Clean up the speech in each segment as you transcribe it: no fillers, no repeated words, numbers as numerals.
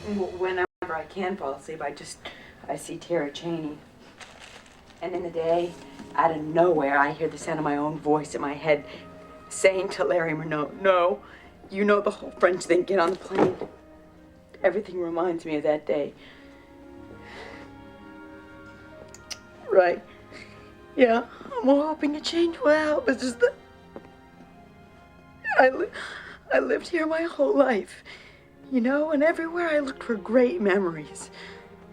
Whenever I can fall asleep, I see Tara Cheney. And in the day, out of nowhere, I hear the sound of my own voice in my head saying to Larry Murnau, no, you know the whole French thing, get on the plane. Everything reminds me of that day. Right. Yeah, I'm hoping a change will help. It's just that I lived here my whole life, you know, and everywhere I looked for great memories.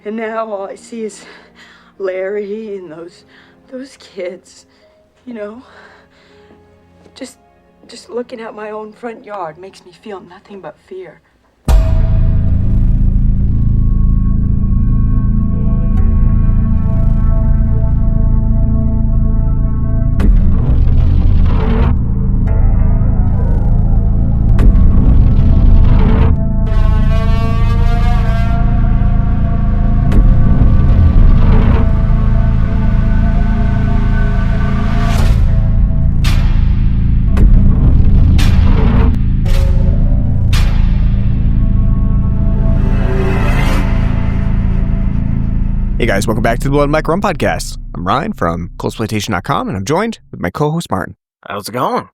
And now all I see is Larry and those kids, you know. Just looking out my own front yard makes me feel nothing but fear. Hey guys, welcome back to the Blood Mike Rum Podcast. I'm Ryan from KolschPlantation.com, and I'm joined with my co-host Martin. How's it going?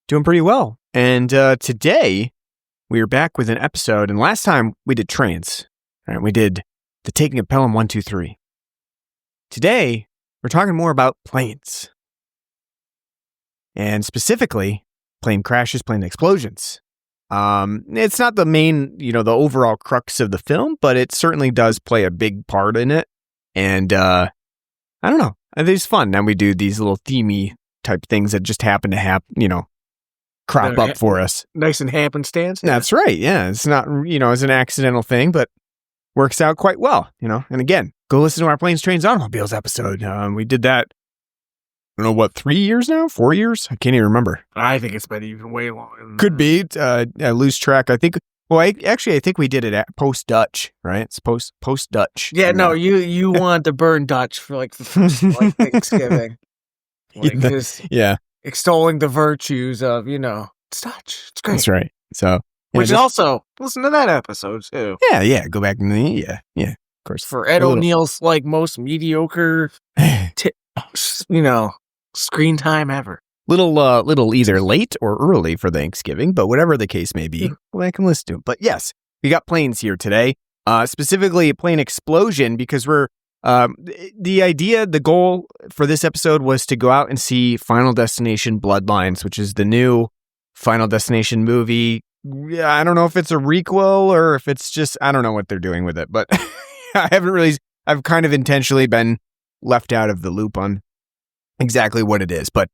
Doing pretty well. And today we are back with an episode. And last time we did trains. All right, we did the taking of Pelham 1, 2, 3. Today we're talking more about planes, and specifically plane crashes, plane explosions. It's not the main, the overall crux of the film, but it certainly does play a big part in it. And I don't know. I think it's fun. Now we do these little themey type things that just happen to crop up for us. Nice and happenstance. That's right. Yeah. It's not, it's an accidental thing, but works out quite well, And again, go listen to our Planes, Trains, Automobiles episode. We did that, I don't know, 3 years now? 4 years? I can't even remember. I think it's been even way longer. Could be. I lose track. I think. Well, I think we did it at post-Dutch, right? It's post-Dutch. Yeah, no, you wanted to burn Dutch for the first Thanksgiving. Yeah. Extolling the virtues of, it's Dutch. It's great. That's right. So, which also, listen to that episode too. Yeah. Go back and yeah, of course. For Ed O'Neill's most mediocre, screen time ever. Little either late or early for Thanksgiving, but whatever the case may be, I can listen to them. But yes, we got planes here today, specifically a plane explosion, because we're, the goal for this episode was to go out and see Final Destination Bloodlines, which is the new Final Destination movie. I don't know if it's a requel or if it's just, I don't know what they're doing with it, but I've kind of intentionally been left out of the loop on exactly what it is, but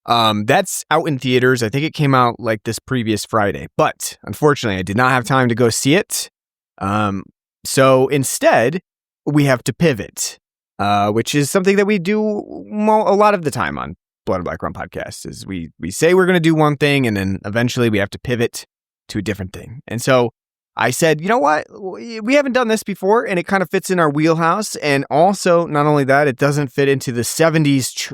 that's out in theaters. I think it came out this previous Friday, but unfortunately I did not have time to go see it. So instead we have to pivot, which is something that we do a lot of the time on Blood and Black Rum podcast, is we say we're going to do one thing and then eventually we have to pivot to a different thing. And so I said, you know what? We haven't done this before, and it kind of fits in our wheelhouse. And also, not only that, it doesn't fit into the 70s,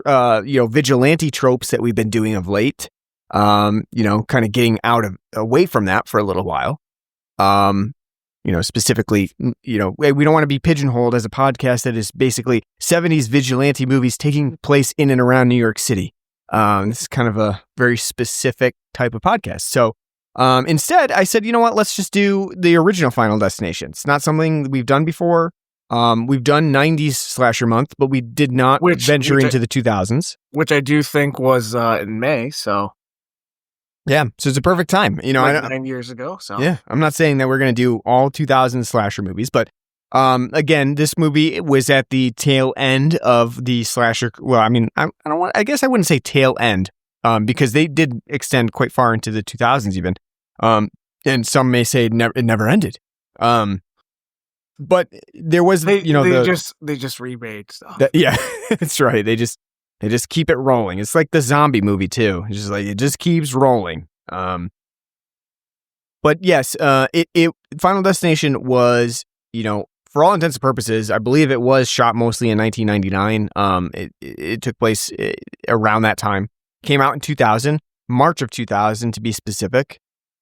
vigilante tropes that we've been doing of late. Kind of getting away from that for a little while. Specifically, we don't want to be pigeonholed as a podcast that is basically 70s vigilante movies taking place in and around New York City. This is kind of a very specific type of podcast. So, instead, I said, you know what, let's just do the original Final Destination. It's not something we've done before. We've done 90s slasher month, but we did not venture into the 2000s. Which I do think was in May, so. Yeah, so it's a perfect time. 9 years ago, so. Yeah, I'm not saying that we're going to do all 2000 slasher movies, but again, this movie was at the tail end of the slasher. Well, I guess I wouldn't say tail end, because they did extend quite far into the 2000s even. And some may say it never ended. But there was, they just remade stuff. Yeah, that's right. They just keep it rolling. It's like the zombie movie too. It's just it just keeps rolling. But yes, Final Destination was, for all intents and purposes, I believe it was shot mostly in 1999. It took place around that time. Came out in 2000, March of 2000 to be specific.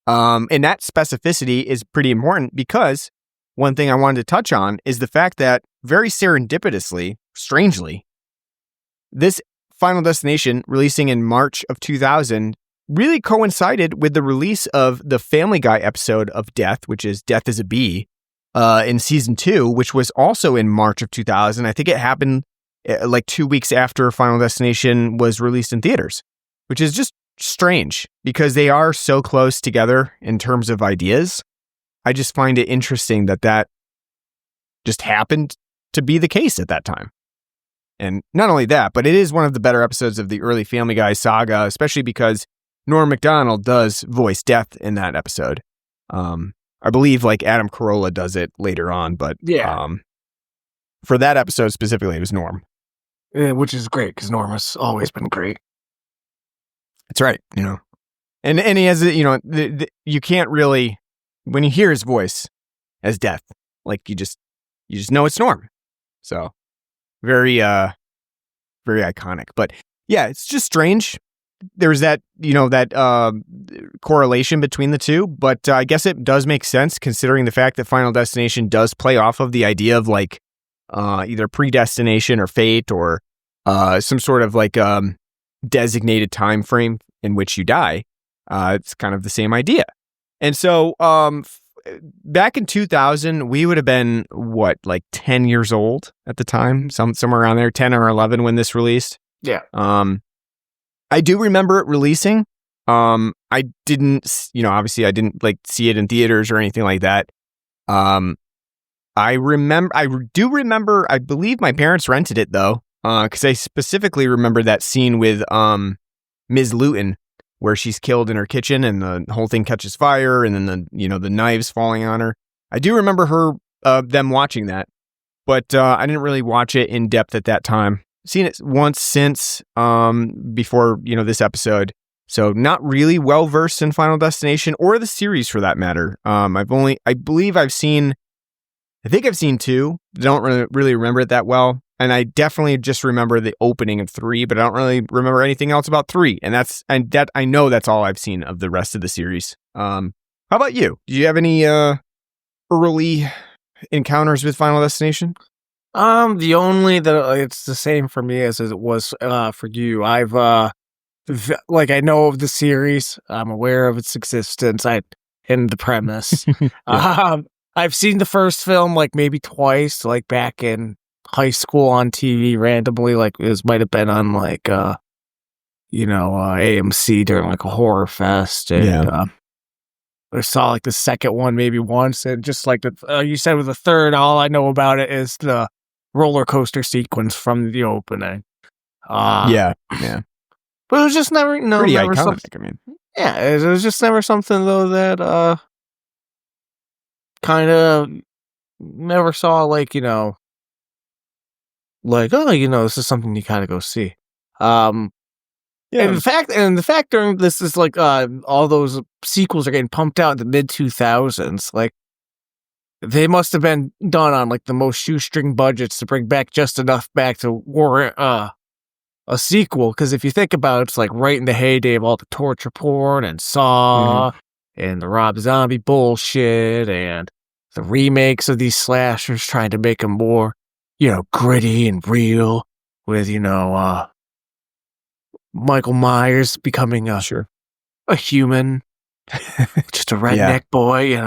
And that specificity is pretty important because one thing I wanted to touch on is the fact that very serendipitously, strangely, this Final Destination releasing in March of 2000 really coincided with the release of the Family Guy episode of Death, which is Death is a Bee, in season 2, which was also in March of 2000. I think it happened like 2 weeks after Final Destination was released in theaters, which is just strange because they are so close together in terms of ideas. I just find it interesting that just happened to be the case at that time. And not only that, but it is one of the better episodes of the early Family Guy saga, especially because Norm Macdonald does voice Death in that episode. I believe like Adam Carolla does it later on, but for that episode specifically, it was Norm. Yeah, which is great because Norm has always been great. That's right, and he has you can't really, when you hear his voice as Death, like you just know it's Norm. So very very iconic. But yeah, it's just strange. There's that correlation between the two, but I guess it does make sense considering the fact that Final Destination does play off of the idea of like either predestination or fate or some sort of like designated time frame in which you die. It's kind of the same idea. And so back in 2000, we would have been like 10 years old at the time, somewhere around there, 10 or 11 when this released. Yeah. I do remember it releasing. I didn't, obviously I didn't like see it in theaters or anything like that. I do remember, I believe my parents rented it though. Cause I specifically remember that scene with, Ms. Luton where she's killed in her kitchen and the whole thing catches fire and then the knives falling on her. I do remember them watching that, but, I didn't really watch it in depth at that time. Seen it once since, before, this episode. So not really well versed in Final Destination or the series for that matter. I think I've seen 2. Don't really remember it that well. And I definitely just remember the opening of 3, but I don't really remember anything else about 3. And I know that's all I've seen of the rest of the series. How about you? Do you have any, early encounters with Final Destination? The only that it's the same for me as it was for you. I've I know of the series. I'm aware of its existence. And the premise. Yeah. I've seen the first film like maybe twice, like back in high school on TV randomly. Like it might have been on like AMC during like a horror fest. And I saw like the second one maybe once, and just like you said with the third, all I know about it is the roller coaster sequence from the opening. Yeah. But it was just never iconic, something. I mean. Yeah, it was just never something though that kind of never saw like this is something you kind of go see. And the fact during this is like all those sequels are getting pumped out in the mid 2000s, like. They must have been done on like the most shoestring budgets to bring back just enough back to warrant a sequel. Because if you think about it, it's like right in the heyday of all the torture porn and Saw and the Rob Zombie bullshit and the remakes of these slashers trying to make them more, gritty and real with, Michael Myers becoming a human, just a redneck boy,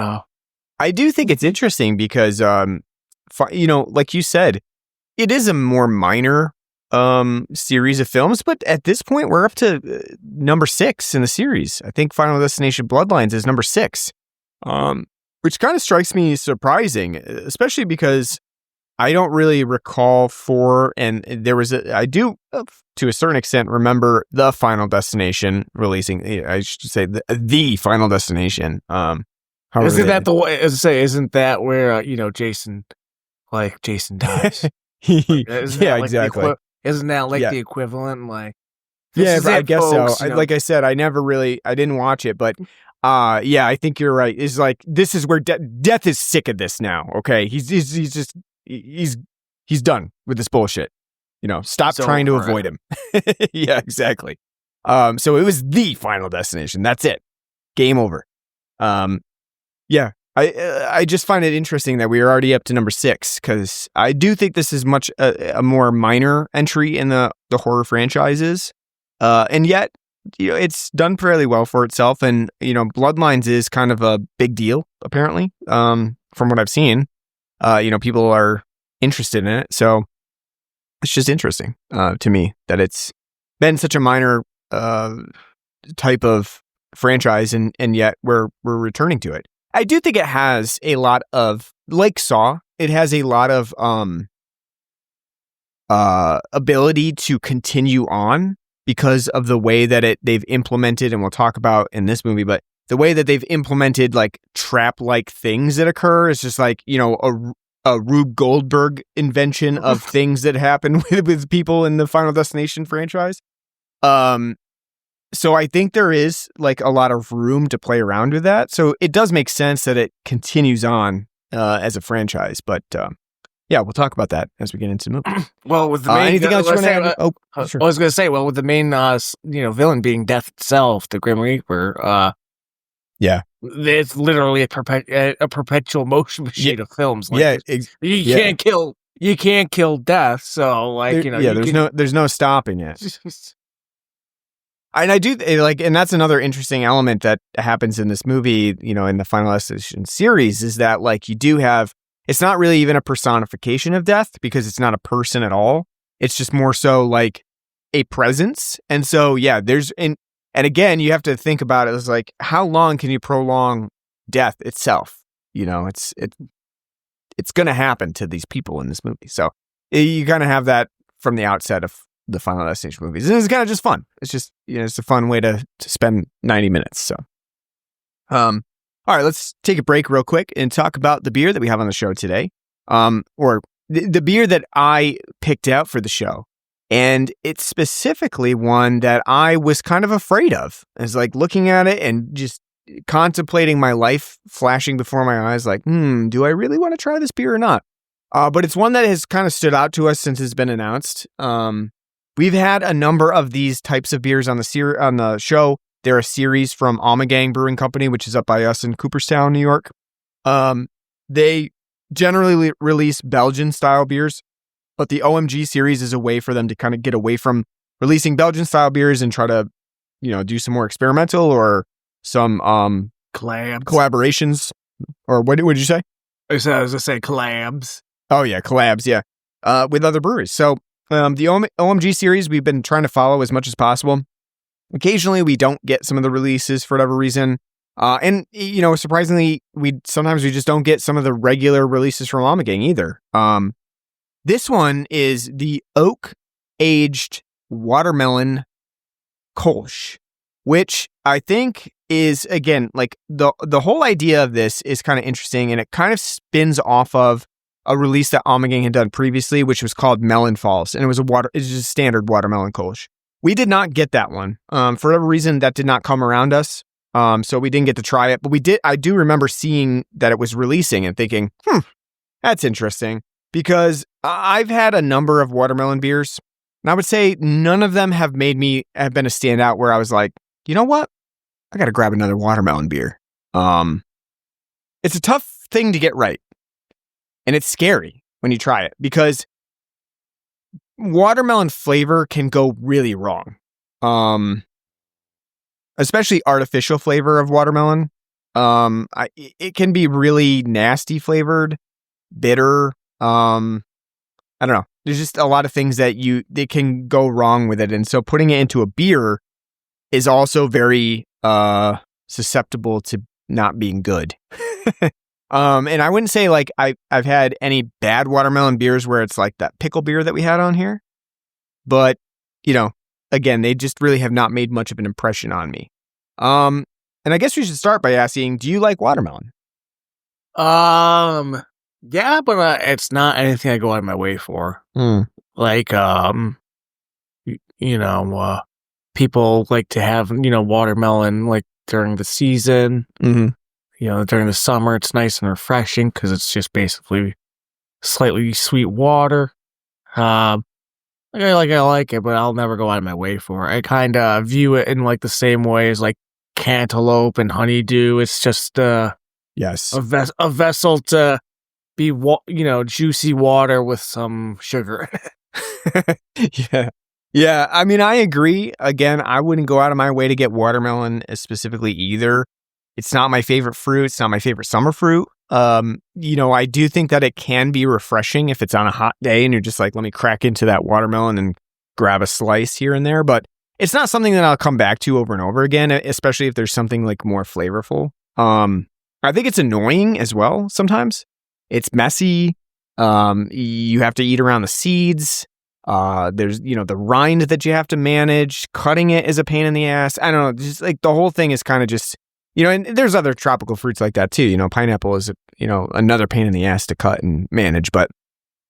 I do think it's interesting because, like you said, it is a more minor series of films, but at this point, we're up to number 6 in the series. I think Final Destination Bloodlines is number 6, which kind of strikes me surprising, especially because I don't really recall 4, and I do, to a certain extent, remember the Final Destination releasing, I should say, the Final Destination, isn't that the way? Isn't that where Jason dies? Exactly. Isn't that like the equivalent? Like, I guess folks, so. Like I said, I didn't watch it, but I think you're right. It's like this is where Death is sick of this now. Okay, he's done with this bullshit. Stop trying to avoid him. Yeah, exactly. So it was the Final Destination. That's it. Game over. Yeah, I just find it interesting that we are already up to number 6, because I do think this is much a more minor entry in the horror franchises, and yet it's done fairly well for itself. And Bloodlines is kind of a big deal apparently, from what I've seen. People are interested in it, so it's just interesting to me that it's been such a minor type of franchise, and yet we're returning to it. I do think it has a lot of, like Saw, it has a lot of ability to continue on because of the way that they've implemented, and we'll talk about in this movie, but the way that they've implemented like trap-like things that occur is just like, a Rube-Goldberg invention of things that happen with people in the Final Destination franchise. So I think there is like a lot of room to play around with that. So it does make sense that it continues on as a franchise. But yeah, we'll talk about that as we get into the movie. Well, with the main, anything else you want to add? Sure. I was going to say, well, with the main villain being Death itself, the Grim Reaper. Yeah, it's literally a perpetual motion machine of films. Like, you can't kill Death. So like there's no stopping it. And I do like, and that's another interesting element that happens in this movie, in the Final Destination series, is that like you do have, it's not really even a personification of death because it's not a person at all. It's just more so like a presence. And so, yeah, and again, you have to think about it as like, how long can you prolong death itself? It's going to happen to these people in this movie. So you kind of have that from the outset of the Final Destination movies. And it's kind of just fun. It's just, it's a fun way to spend 90 minutes. So, all right, let's take a break real quick and talk about the beer that we have on the show today. Or the beer that I picked out for the show. And it's specifically one that I was kind of afraid of. It's like looking at it and just contemplating my life flashing before my eyes, like, do I really want to try this beer or not? But it's one that has kind of stood out to us since it's been announced. We've had a number of these types of beers on the show. They're a series from Ommegang Brewing Company, which is up by us in Cooperstown, New York. They generally release Belgian-style beers, but the OMG series is a way for them to kind of get away from releasing Belgian-style beers and try to, do some more experimental or some collaborations. Or what did you say? I was going to say collabs. Oh, yeah, collabs, yeah, with other breweries. So the OMG series we've been trying to follow as much as possible. Occasionally we don't get some of the releases for whatever reason. And surprisingly, sometimes we just don't get some of the regular releases from Ommegang either. This one is the oak-aged watermelon Kolsch, which I think is, again, like the whole idea of this is kind of interesting, and it kind of spins off of a release that Ommegang had done previously, which was called Melon Falls, and it was just a standard watermelon Kolsch. We did not get that one. For whatever reason, that did not come around us. So we didn't get to try it, but I do remember seeing that it was releasing and thinking, that's interesting, because I've had a number of watermelon beers, and I would say none of them have been a standout where I was like, you know what? I got to grab another watermelon beer. It's a tough thing to get right. And it's scary when you try it because watermelon flavor can go really wrong. Especially artificial flavor of watermelon. It can be really nasty flavored, bitter. I don't know. There's just a lot of things that they can go wrong with it. And so putting it into a beer is also very susceptible to not being good. And I wouldn't say like I've had any bad watermelon beers where it's like that pickle beer that we had on here. But, again, they just really have not made much of an impression on me. And I guess we should start by asking, do you like watermelon? Yeah, but it's not anything I go out of my way for. Like, people like to have, watermelon like during the season. Mm-hmm. During the summer, it's nice and refreshing because it's just basically slightly sweet water. I like it, but I'll never go out of my way for it. I kind of view it in like the same way as like cantaloupe and honeydew. It's just, Yes. A vessel to be, juicy water with some sugar. Yeah. Yeah. I mean, I agree. Again, I wouldn't go out of my way to get watermelon specifically either. It's not my favorite fruit. It's not my favorite summer fruit. I do think that it can be refreshing if it's on a hot day and you're just like, let me crack into that watermelon and grab a slice here and there. But it's not something that I'll come back to over and over again, especially if there's something like more flavorful. I think it's annoying as well sometimes. It's messy. You have to eat around the seeds. There's, the rind that you have to manage. Cutting it is a pain in the ass. I don't know. Just like the whole thing is kind of just, and there's other tropical fruits like that too. Pineapple is, another pain in the ass to cut and manage, but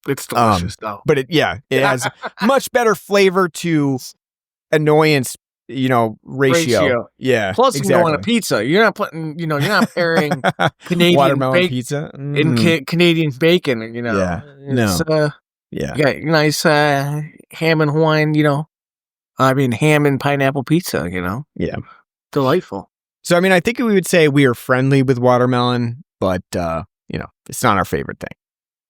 it's delicious though. But it has much better flavor to annoyance, ratio. Yeah. Plus, exactly. On a pizza, you're not putting, you're not pairing Canadian watermelon pizza and Canadian bacon. Yeah. No. Yeah. You got nice ham and Hawaiian. Ham and pineapple pizza. Yeah. Delightful. So I think we would say we are friendly with watermelon, but it's not our favorite thing.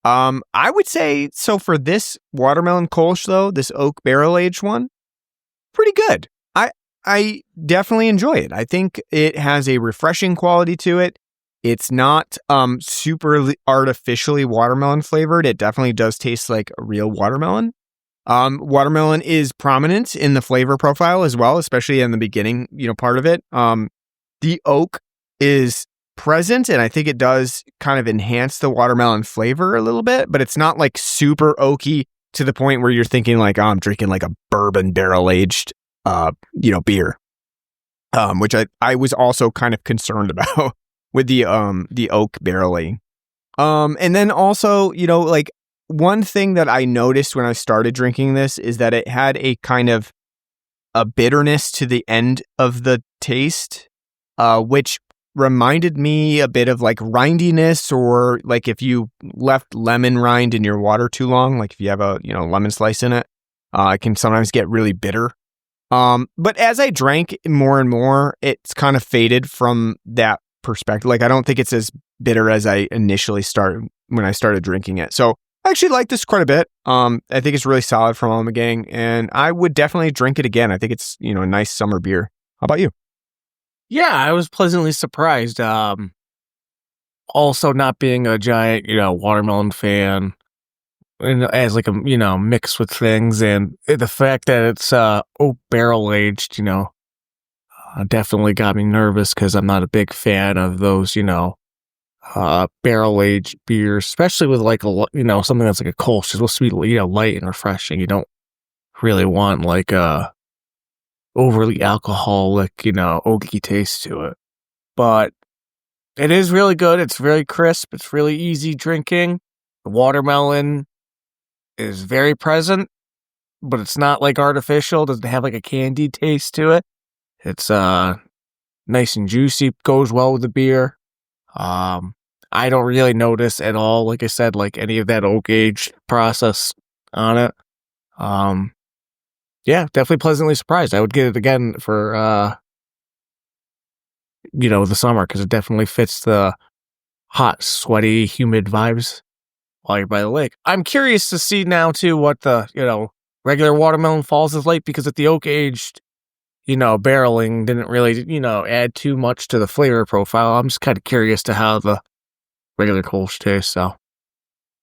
I would say so for this watermelon Kolsch though, this oak barrel aged one, pretty good. I definitely enjoy it. I think it has a refreshing quality to it. It's not super artificially watermelon flavored. It definitely does taste like a real watermelon. Watermelon is prominent in the flavor profile as well, especially in the beginning, part of it. The oak is present, and I think it does kind of enhance the watermelon flavor a little bit, but it's not like super oaky to the point where you're thinking like, oh, I'm drinking like a bourbon barrel aged beer, which I was also kind of concerned about with the oak barreling. And then also, like one thing that I noticed when I started drinking this is that it had a kind of a bitterness to the end of the taste, which reminded me a bit of like rindiness, or like if you left lemon rind in your water too long, like if you have a, lemon slice in it, it can sometimes get really bitter. But as I drank more and more, it's kind of faded from that perspective. Like, I don't think it's as bitter as I initially started when I started drinking it. So I actually like this quite a bit. I think it's really solid from Ommegang, and I would definitely drink it again. I think it's, a nice summer beer. How about you? Yeah, I was pleasantly surprised. Also not being a giant, watermelon fan, and as like a, mix with things, and the fact that it's oak barrel aged, definitely got me nervous because I'm not a big fan of those, barrel aged beers, especially with like something that's like a Kolsch. It's supposed to be, light and refreshing. You don't really want like a overly alcoholic, oaky taste to it. But it is really good. It's very crisp. It's really easy drinking. The watermelon is very present, but it's not like artificial. It doesn't have like a candy taste to it. It's nice and juicy. Goes well with the beer. I don't really notice at all, like I said, like any of that oak aged process on it. Yeah, definitely pleasantly surprised. I would get it again for the summer, because it definitely fits the hot, sweaty, humid vibes while you're by the lake. I'm curious to see now too what the regular watermelon falls is like, because at the oak aged barreling didn't really add too much to the flavor profile. I'm just kind of curious to how the regular Kolsch tastes. So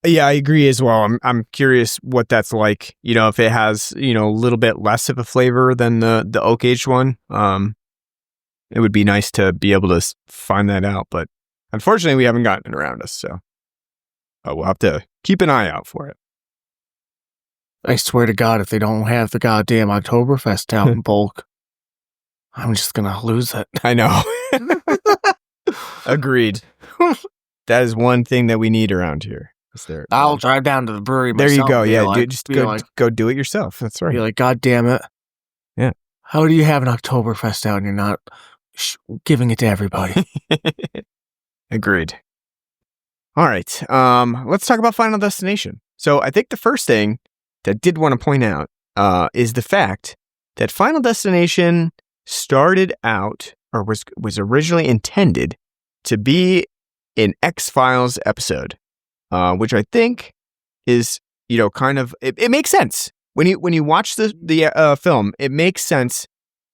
yeah, I agree as well. I'm curious what that's like. If it has a little bit less of a flavor than the oak aged one. It would be nice to be able to find that out, but unfortunately, we haven't gotten it around us. So we'll have to keep an eye out for it. I swear to God, if they don't have the goddamn Oktoberfest out in bulk, I'm just gonna lose it. I know. Agreed. That is one thing that we need around here. I'll drive down to the brewery myself. There you go. Yeah, dude, just go do it yourself. That's right. Be like, God damn it. Yeah. How do you have an Oktoberfest out and you're not giving it to everybody? Agreed. All right. Let's talk about Final Destination. So I think the first thing that I did want to point out is the fact that Final Destination started out, or was originally intended to be an X-Files episode, which I think is, kind of, it makes sense. When you watch the film, it makes sense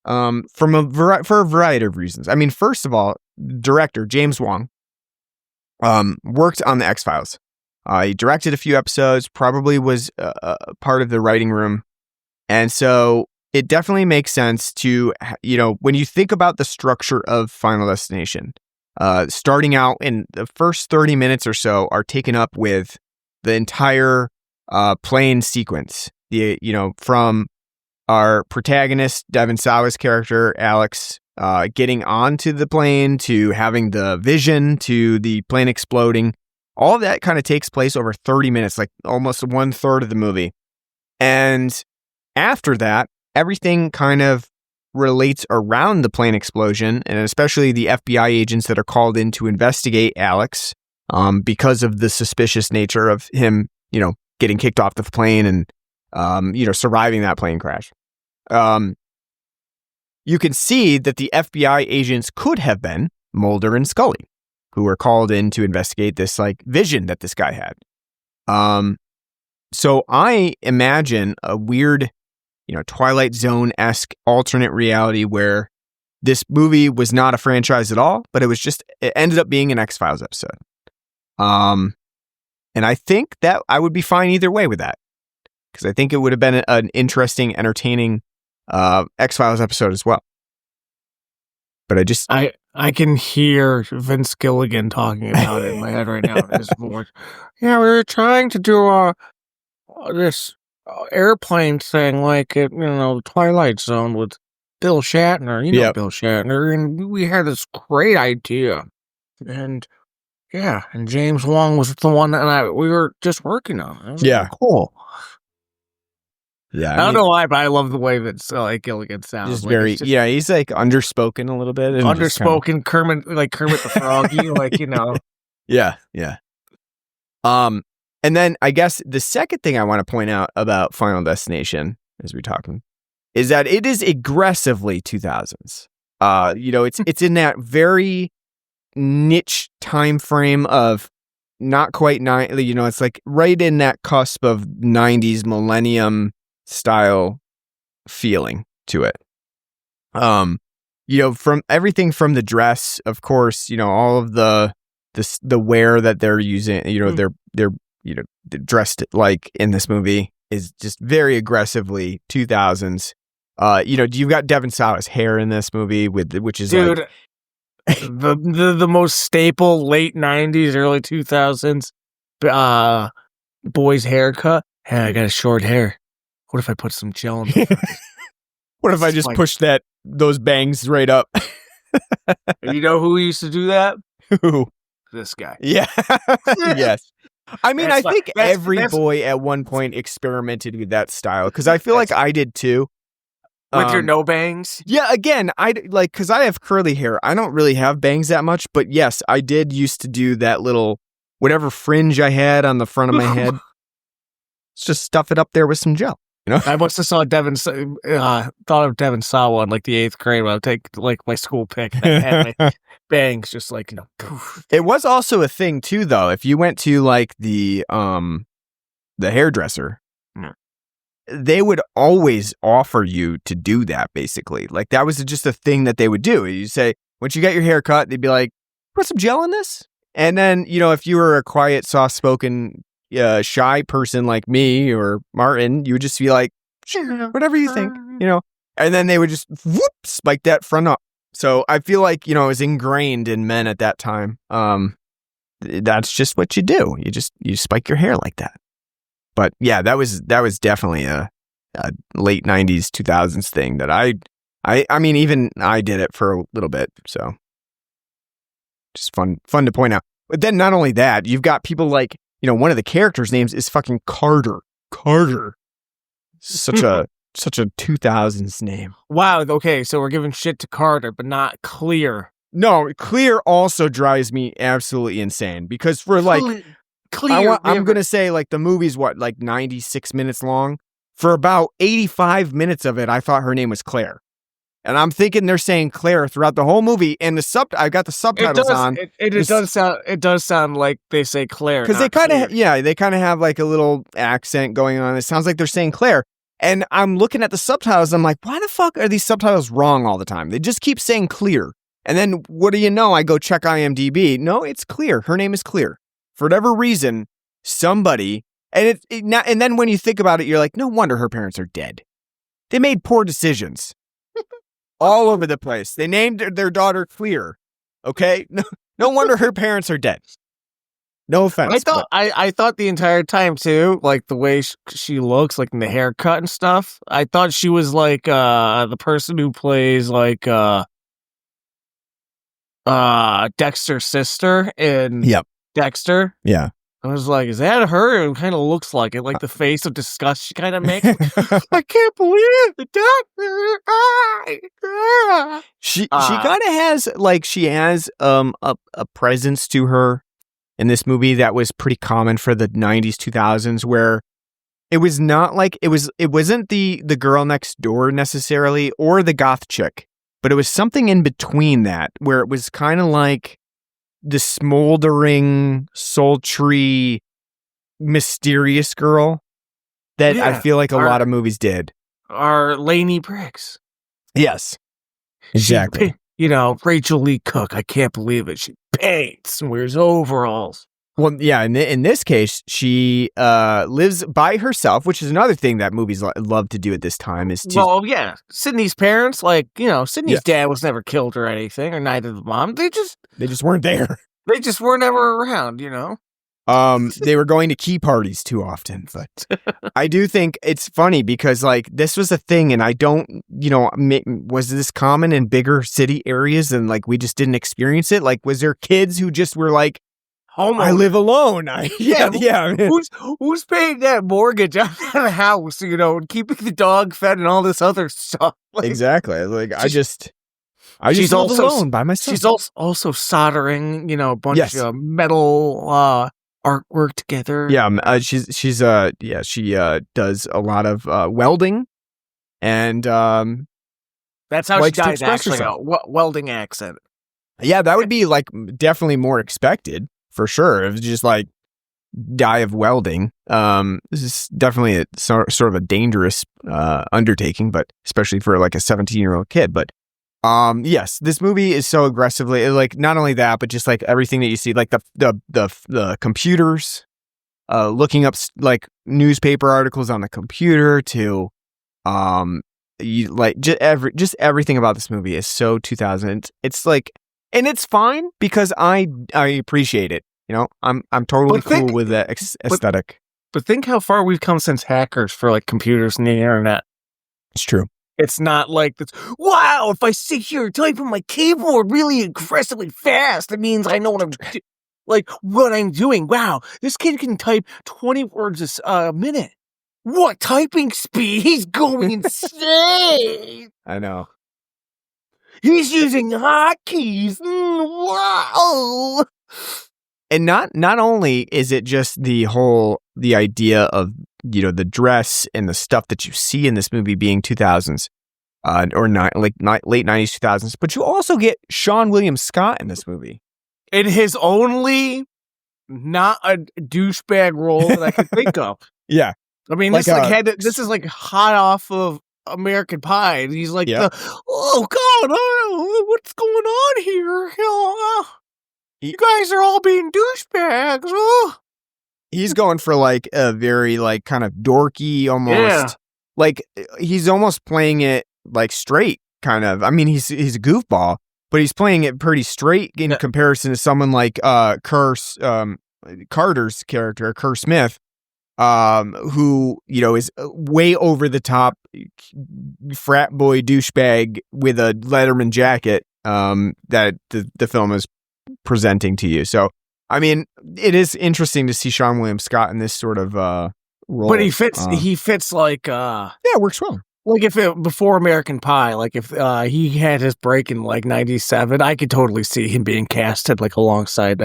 for a variety of reasons. I mean, first of all, director James Wong worked on the X-Files. He directed a few episodes, probably was part of the writing room. And so it definitely makes sense to, when you think about the structure of Final Destination, starting out in the first 30 minutes or so are taken up with the entire plane sequence. From our protagonist, Devon Sawa's character, Alex, getting onto the plane, to having the vision, to the plane exploding. All of that kind of takes place over 30 minutes, like almost 1/3 of the movie. And after that, everything kind of relates around the plane explosion, and especially the FBI agents that are called in to investigate Alex because of the suspicious nature of him, getting kicked off the plane and, surviving that plane crash. You can see that the FBI agents could have been Mulder and Scully, who were called in to investigate this vision that this guy had. So I imagine a weird, Twilight Zone-esque alternate reality where this movie was not a franchise at all, but it ended up being an X-Files episode. And I think that I would be fine either way with that, because I think it would have been an interesting, entertaining X-Files episode as well. But I can hear Vince Gilligan talking about it in my head right now. Yeah, we were trying to do this airplane thing like it, Twilight Zone with Bill Shatner. Bill Shatner, and we had this great idea, and James Wong was the one that we were just working on. It was really cool. Yeah, I don't know why, but I love the way that Gilligan sounds. Just very, he's underspoken a little bit. And underspoken, Kermit the Froggy, Yeah. And then I guess the second thing I want to point out about Final Destination, as we're talking, is that it is aggressively 2000s. It's in that very niche time frame of not quite it's like right in that cusp of 90s millennium style feeling to it. From everything from the dress, of course, all of the wear that they're using, they're dressed like in this movie is just very aggressively 2000s. You've got Devon Sawa's hair in this movie which is the most staple late 90s, early 2000s boy's haircut. Hey, I got a short hair. What if I put some gel in it? What if I just push those bangs right up? You know who used to do that? Who? This guy. Yeah. Yes. I mean, I think every boy at one point experimented with that style, because I feel like I did too. With your no bangs? Yeah, again, because I have curly hair. I don't really have bangs that much, but yes, I did used to do that little, whatever fringe I had on the front of my head. Let's just stuff it up there with some gel. I must have thought of Devon Sawa in the 8th grade when I would take my school pic and I had my bangs just poof. It was also a thing too, though. If you went to the hairdresser, they would always offer you to do that, basically. That was just a thing that they would do. You say, once you got your hair cut, they'd be like, put some gel in this? And then, if you were a quiet, soft-spoken, shy person like me or Martin, you would just be like, sure, whatever you think, and then they would just spike that front up. So I feel like, it was ingrained in men at that time. That's just what you do. You spike your hair like that. But yeah, that was definitely a late 90s, 2000s thing that I mean, even I did it for a little bit. So just fun to point out. But then not only that, you've got people one of the characters' names is fucking Carter. Such a 2000s name. Wow. Okay. So we're giving shit to Carter, but not Clear. No, Clear also drives me absolutely insane, because we're Clear. I'm going to say the movie's 96 minutes long. For about 85 minutes of it, I thought her name was Claire. And I'm thinking they're saying Claire throughout the whole movie. And I got the subtitles on. It does sound like they say Claire. Because they kind of have like a little accent going on. It sounds like they're saying Claire. And I'm looking at the subtitles. I'm like, why the fuck are these subtitles wrong all the time? They just keep saying Clear. And then what do you know? I go check IMDb. No, it's Clear. Her name is Clear. For whatever reason, somebody, and then when you think about it, you're like, no wonder her parents are dead. They made poor decisions all over the place. They named their daughter Clear. Okay, no wonder her parents are dead. No offense. I thought the entire time too, like the way she looks, like in the haircut and stuff. I thought she was like the person who plays like Dexter's sister in Dexter. Yeah. I was like, is that her? It kind of looks like it, like the face of disgust she kind of makes. I can't believe the doctor. She kind of has a presence to her in this movie that was pretty common for the 90s, 2000s, where it was not like it wasn't the girl next door necessarily or the goth chick, but it was something in between that where it was kind of like the smoldering, sultry, mysterious girl that I feel like a lot of movies did. Our Lainey Briggs. Yes. Exactly. Rachel Lee Cook. I can't believe it. She paints and wears overalls. Well, yeah, in this case, she lives by herself, which is another thing that movies love to do at this time. Sydney's parents, Sydney's dad was never killed or anything, or neither the mom. They just weren't there. They just weren't ever around, They were going to key parties too often, but I do think it's funny because this was a thing, and I don't, was this common in bigger city areas and we just didn't experience it? Was there kids who just were like, I live alone. Who's paying that mortgage on that house, and keeping the dog fed and all this other stuff? Exactly. I just live alone by myself. She's also soldering, a bunch of metal artwork together. Yeah, she does a lot of welding, and that's how she dies. Actually, welding accent. Yeah, that would be definitely more expected. For sure. It was just die of welding. This is definitely a sort of a dangerous undertaking, but especially for a 17-year-old kid. But yes, this movie is so aggressively not only that, but just everything that you see, the computers, looking up newspaper articles on the computer to just everything about this movie is so 2000. It's and it's fine because I appreciate it. I'm totally cool with that aesthetic. But think how far we've come since hackers for computers and the internet. It's true. It's not like this. Wow! If I sit here and type on my keyboard really aggressively fast, it means I know what I'm doing. Wow! This kid can type 20 words a minute. What typing speed? He's going insane. I know. He's using hotkeys. Wow. And not only is it just the idea of, the dress and the stuff that you see in this movie being 2000s, or late 90s, 2000s, but you also get Sean William Scott in this movie. In his only not a douchebag role that I can think of. Yeah. I mean, this is hot off of American Pie. And he's oh God, what's going on here? You guys are all being douchebags. Oh. He's going for a very kind of dorky almost. Yeah. He's almost playing it straight kind of. I mean, he's a goofball, but he's playing it pretty straight in comparison to someone like Carter's character, Kerr Smith. Who, is way over the top frat boy douchebag with a Letterman jacket, that the film is presenting to you. So, I mean, it is interesting to see Sean William Scott in this sort of, role. But he fits it works well. Before American Pie, if he had his break in 97, I could totally see him being casted alongside,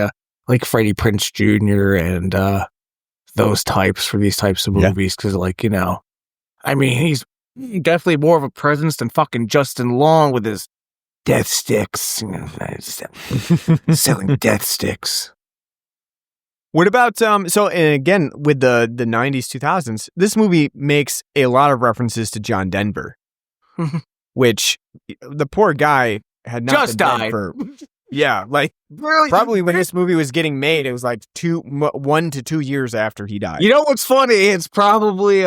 Freddie Prinze Jr. and, those types for these types of movies because I mean Definitely more of a presence than fucking Justin Long with his death sticks. Selling death sticks. What about so and again with the 90s 2000s, this movie makes a lot of references to John Denver, which the poor guy had not just been dead died for like probably when this movie was getting made, it was like 1 to 2 years after he died. You know what's funny? It's probably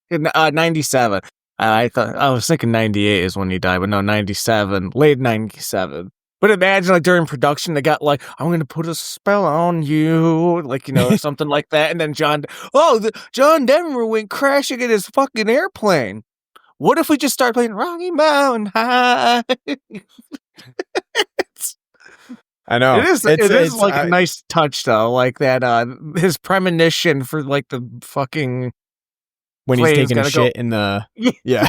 in 97. I was thinking 98 is when he died, but no, 97, late 97. But imagine, like, during production, they got, like, I'm going to put a spell on you, like, something like that. And then John Denver went crashing in his fucking airplane. What if we just start playing Rocky Mountain High? I know. It is like a nice touch, though, like that, his premonition for, like, the fucking... When he's taking a shit in the... Yeah.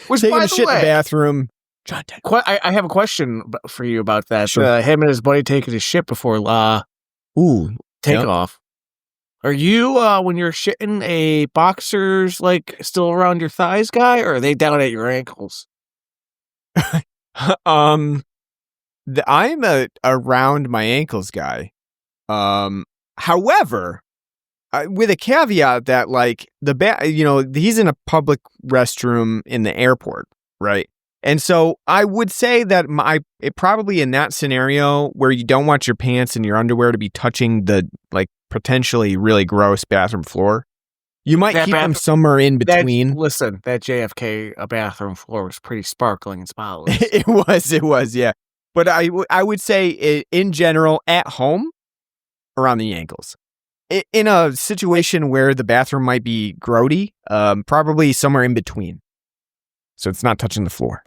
Which, taking a shit in the bathroom. I have a question for you about that. Sure. Him and his buddy taking his shit before takeoff. Are you, when you're shitting, a boxers, like, still around your thighs guy, or are they down at your ankles? I'm a around my ankles guy. However, with a caveat that, like, he's in a public restroom in the airport, right? And so I would say that it probably in that scenario where you don't want your pants and your underwear to be touching the, like, potentially really gross bathroom floor, you might keep them somewhere in between. Listen, that JFK bathroom floor was pretty sparkling and spotless. It was, yeah. But I would say in general, at home, around the ankles. In a situation where the bathroom might be grody, probably somewhere in between. So it's not touching the floor.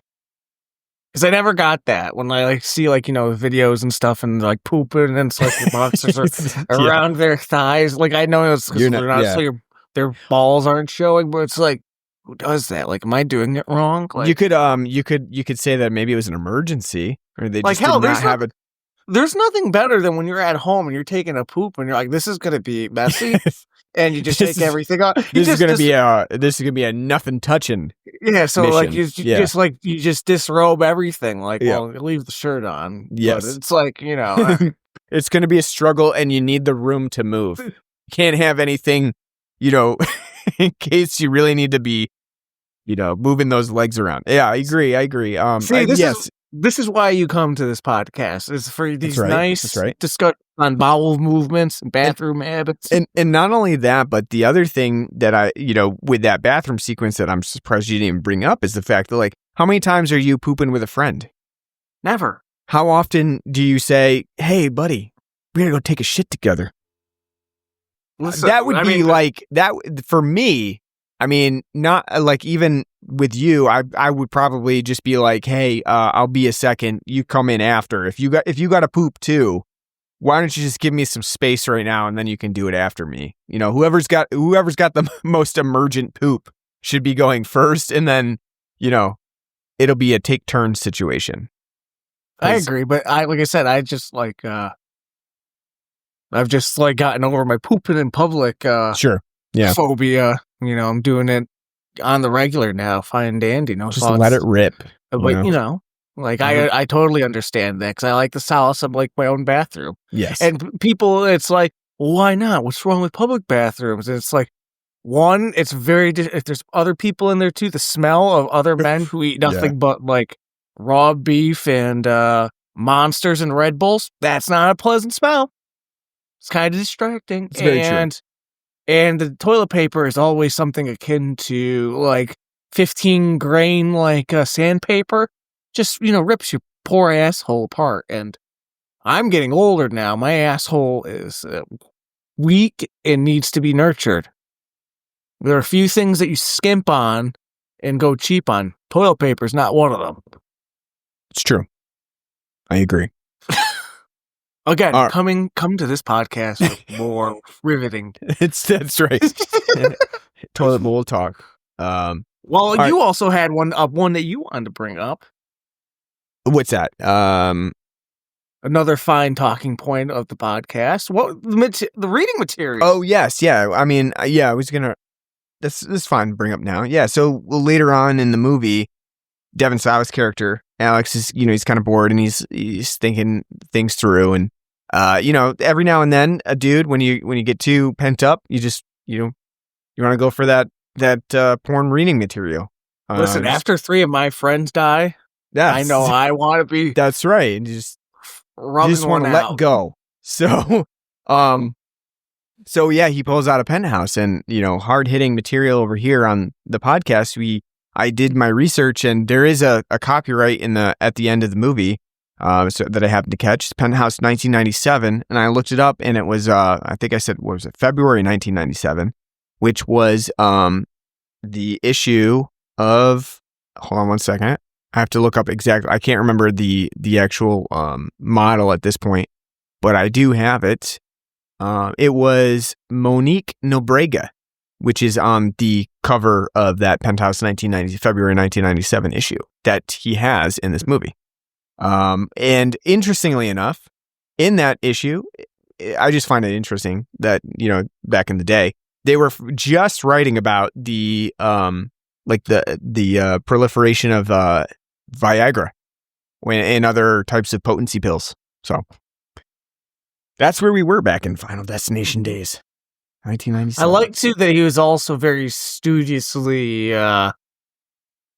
Because I never got that when I see videos and stuff and like pooping and it's like the boxers are around their thighs. Like I know it's because they're not so their balls aren't showing, but it's like, who does that? Like, am I doing it wrong? Like, you could say that maybe it was an emergency or they just did not have it. There's nothing better than when you're at home and you're taking a poop and you're like, this is going to be messy. And you just take everything off. This is gonna be a nothing touching. Yeah, so mission. Like you just disrobe everything. Like, well, leave the shirt on. Yes, but it's like it's gonna be a struggle, and you need the room to move. You can't have anything, in case you really need to be, moving those legs around. Yeah, I agree. This is why you come to this podcast, is for these nice discussions on bowel movements and bathroom habits. And not only that, but the other thing that I, with that bathroom sequence that I'm surprised you didn't even bring up is the fact that, like, how many times are you pooping with a friend? Never. How often do you say, hey, buddy, we gotta go take a shit together? Listen, that would be like, that for me, I mean, not like even with you, I would probably just be like, hey, I'll be a second. You come in after. If you got to poop too, why don't you just give me some space right now and then you can do it after me? Whoever's got the most emergent poop should be going first, and then it'll be a take turns situation. I agree, but like I said, I just like I've just like gotten over my pooping in public phobia. I'm doing it on the regular now, fine and dandy. No, just let it rip. But I totally understand that because I like the solace of like my own bathroom. Yes, and people, it's like, well, why not? What's wrong with public bathrooms? And it's like, one, it's if there's other people in there too, the smell of other men who eat nothing but like raw beef and Monsters and Red Bulls, that's not a pleasant smell. It's kind of distracting. It's very true. And the toilet paper is always something akin to like 15 grain like sandpaper. Just, rips your poor asshole apart. And I'm getting older now. My asshole is weak and needs to be nurtured. There are a few things that you skimp on and go cheap on. Toilet paper is not one of them. It's true. I agree. Again, come to this podcast with more riveting. That's right. Toilet bowl talk. You also had one that you wanted to bring up. What's that? Another fine talking point of the podcast. What the reading material? Oh yes, yeah. I mean, I was gonna this is fine to bring up now. Yeah, so later on in the movie, Devin Sawa's character, Alex, is, he's kind of bored and he's thinking things through. And, every now and then, a dude, when you get too pent up, you just, you want to go for that porn reading material. Listen, after 3 of my friends die, I know I want to be. That's right. And you just want to let go. So, So yeah, he pulls out a penthouse, and hard hitting material over here on the podcast. I did my research, and there is a copyright at the end of the movie, so that I happened to catch. It's Penthouse 1997, and I looked it up, and it was I think I said, what was it, February 1997, which was the issue of. Hold on one second. I have to look up exactly. I can't remember the actual model at this point, but I do have it. It was Monique Nobrega, which is on the cover of that Penthouse February 1997 issue that he has in this movie. And interestingly enough, in that issue, I just find it interesting that, back in the day, they were just writing about the proliferation of Viagra and other types of potency pills. So that's where we were back in Final Destination days, 1997. I like too that he was also very studiously,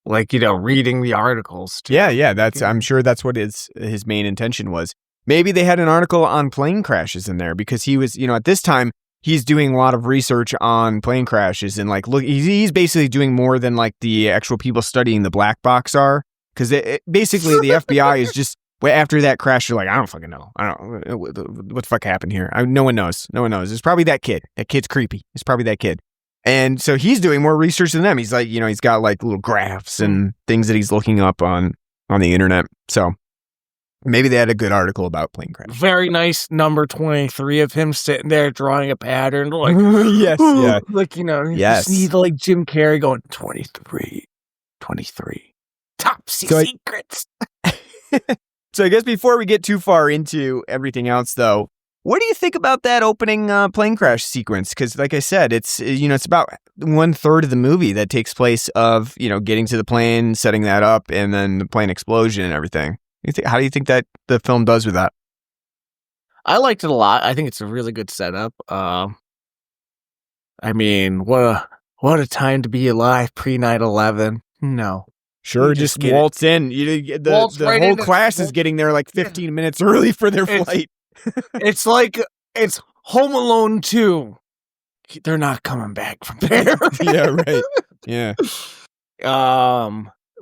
reading the articles too. Yeah. I'm sure that's what his main intention was. Maybe they had an article on plane crashes in there because he was, at this time he's doing a lot of research on plane crashes and look, he's basically doing more than the actual people studying the black box are. Because basically the FBI is just, after that crash, you're like, I don't fucking know. I don't know what the fuck happened here. No one knows. It's probably that kid. That kid's creepy. It's probably that kid. And so he's doing more research than them. He's he's got little graphs and things that he's looking up on the internet. So maybe they had a good article about plane crash. Very nice number 23 of him sitting there drawing a pattern. Yes, yeah. Yes. Just need Jim Carrey going, 23. Top secrets. So I guess before we get too far into everything else, though, what do you think about that opening plane crash sequence? Because, like I said, it's it's about 1/3 of the movie that takes place of getting to the plane, setting that up, and then the plane explosion and everything. How do you think that the film does with that? I liked it a lot. I think it's a really good setup. I mean, what a time to be alive pre 9/11. No. Sure, just waltz in. The right whole class is getting there 15 minutes early for their flight. It's it's Home Alone 2. They're not coming back from there. Yeah, right. Yeah.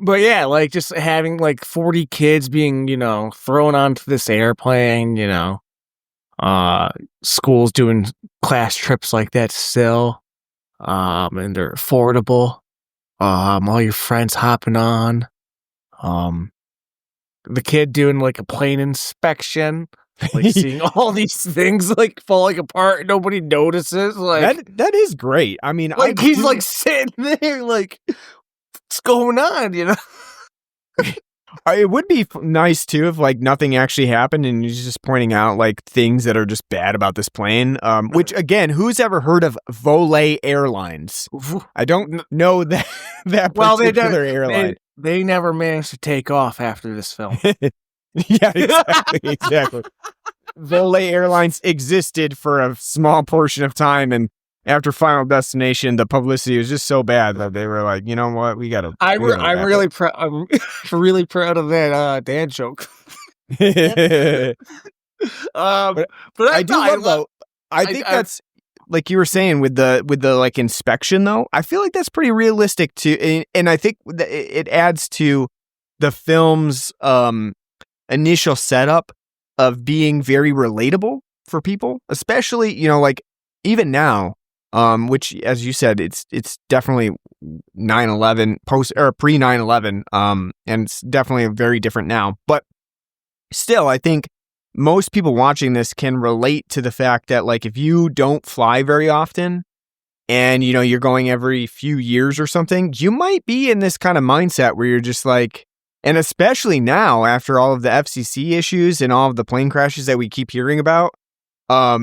But yeah, just having 40 kids being, thrown onto this airplane, schools doing class trips like that still. And they're affordable. All your friends hopping on. The kid doing a plane inspection, seeing all these things falling apart, and nobody notices. That is great. I mean, he's sitting there, what's going on? It would be nice too if nothing actually happened and he's just pointing out things that are just bad about this plane. Which again, who's ever heard of Volay Airlines? I don't know that particular airline. They never managed to take off after this film. Yeah, exactly. Volay Airlines existed for a small portion of time, and after Final Destination, the publicity was just so bad that they were like, you know what, we gotta. I'm really proud of that dad joke. But I do love though. I think that's like you were saying with the inspection though. I feel like that's pretty realistic too, and I think that it adds to the film's initial setup of being very relatable for people, especially even now. Which, as you said, it's definitely 9/11 post or pre 9/11, and it's definitely very different now. But still, I think most people watching this can relate to the fact that if you don't fly very often, and you're going every few years or something, you might be in this kind of mindset where you're just and especially now after all of the FCC issues and all of the plane crashes that we keep hearing about.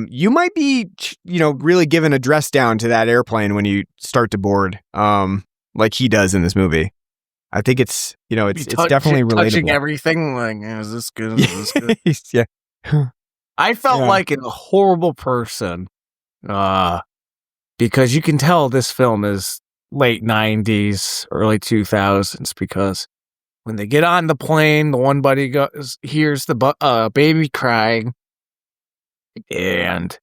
you might be, really giving a dress down to that airplane when you start to board, like he does in this movie. I think it's, it's definitely relatable. Touching everything, like, is this good? Is this good? Yeah. I felt like a horrible person, because you can tell this film is late 90s, early 2000s, because when they get on the plane, the one buddy hears the baby crying and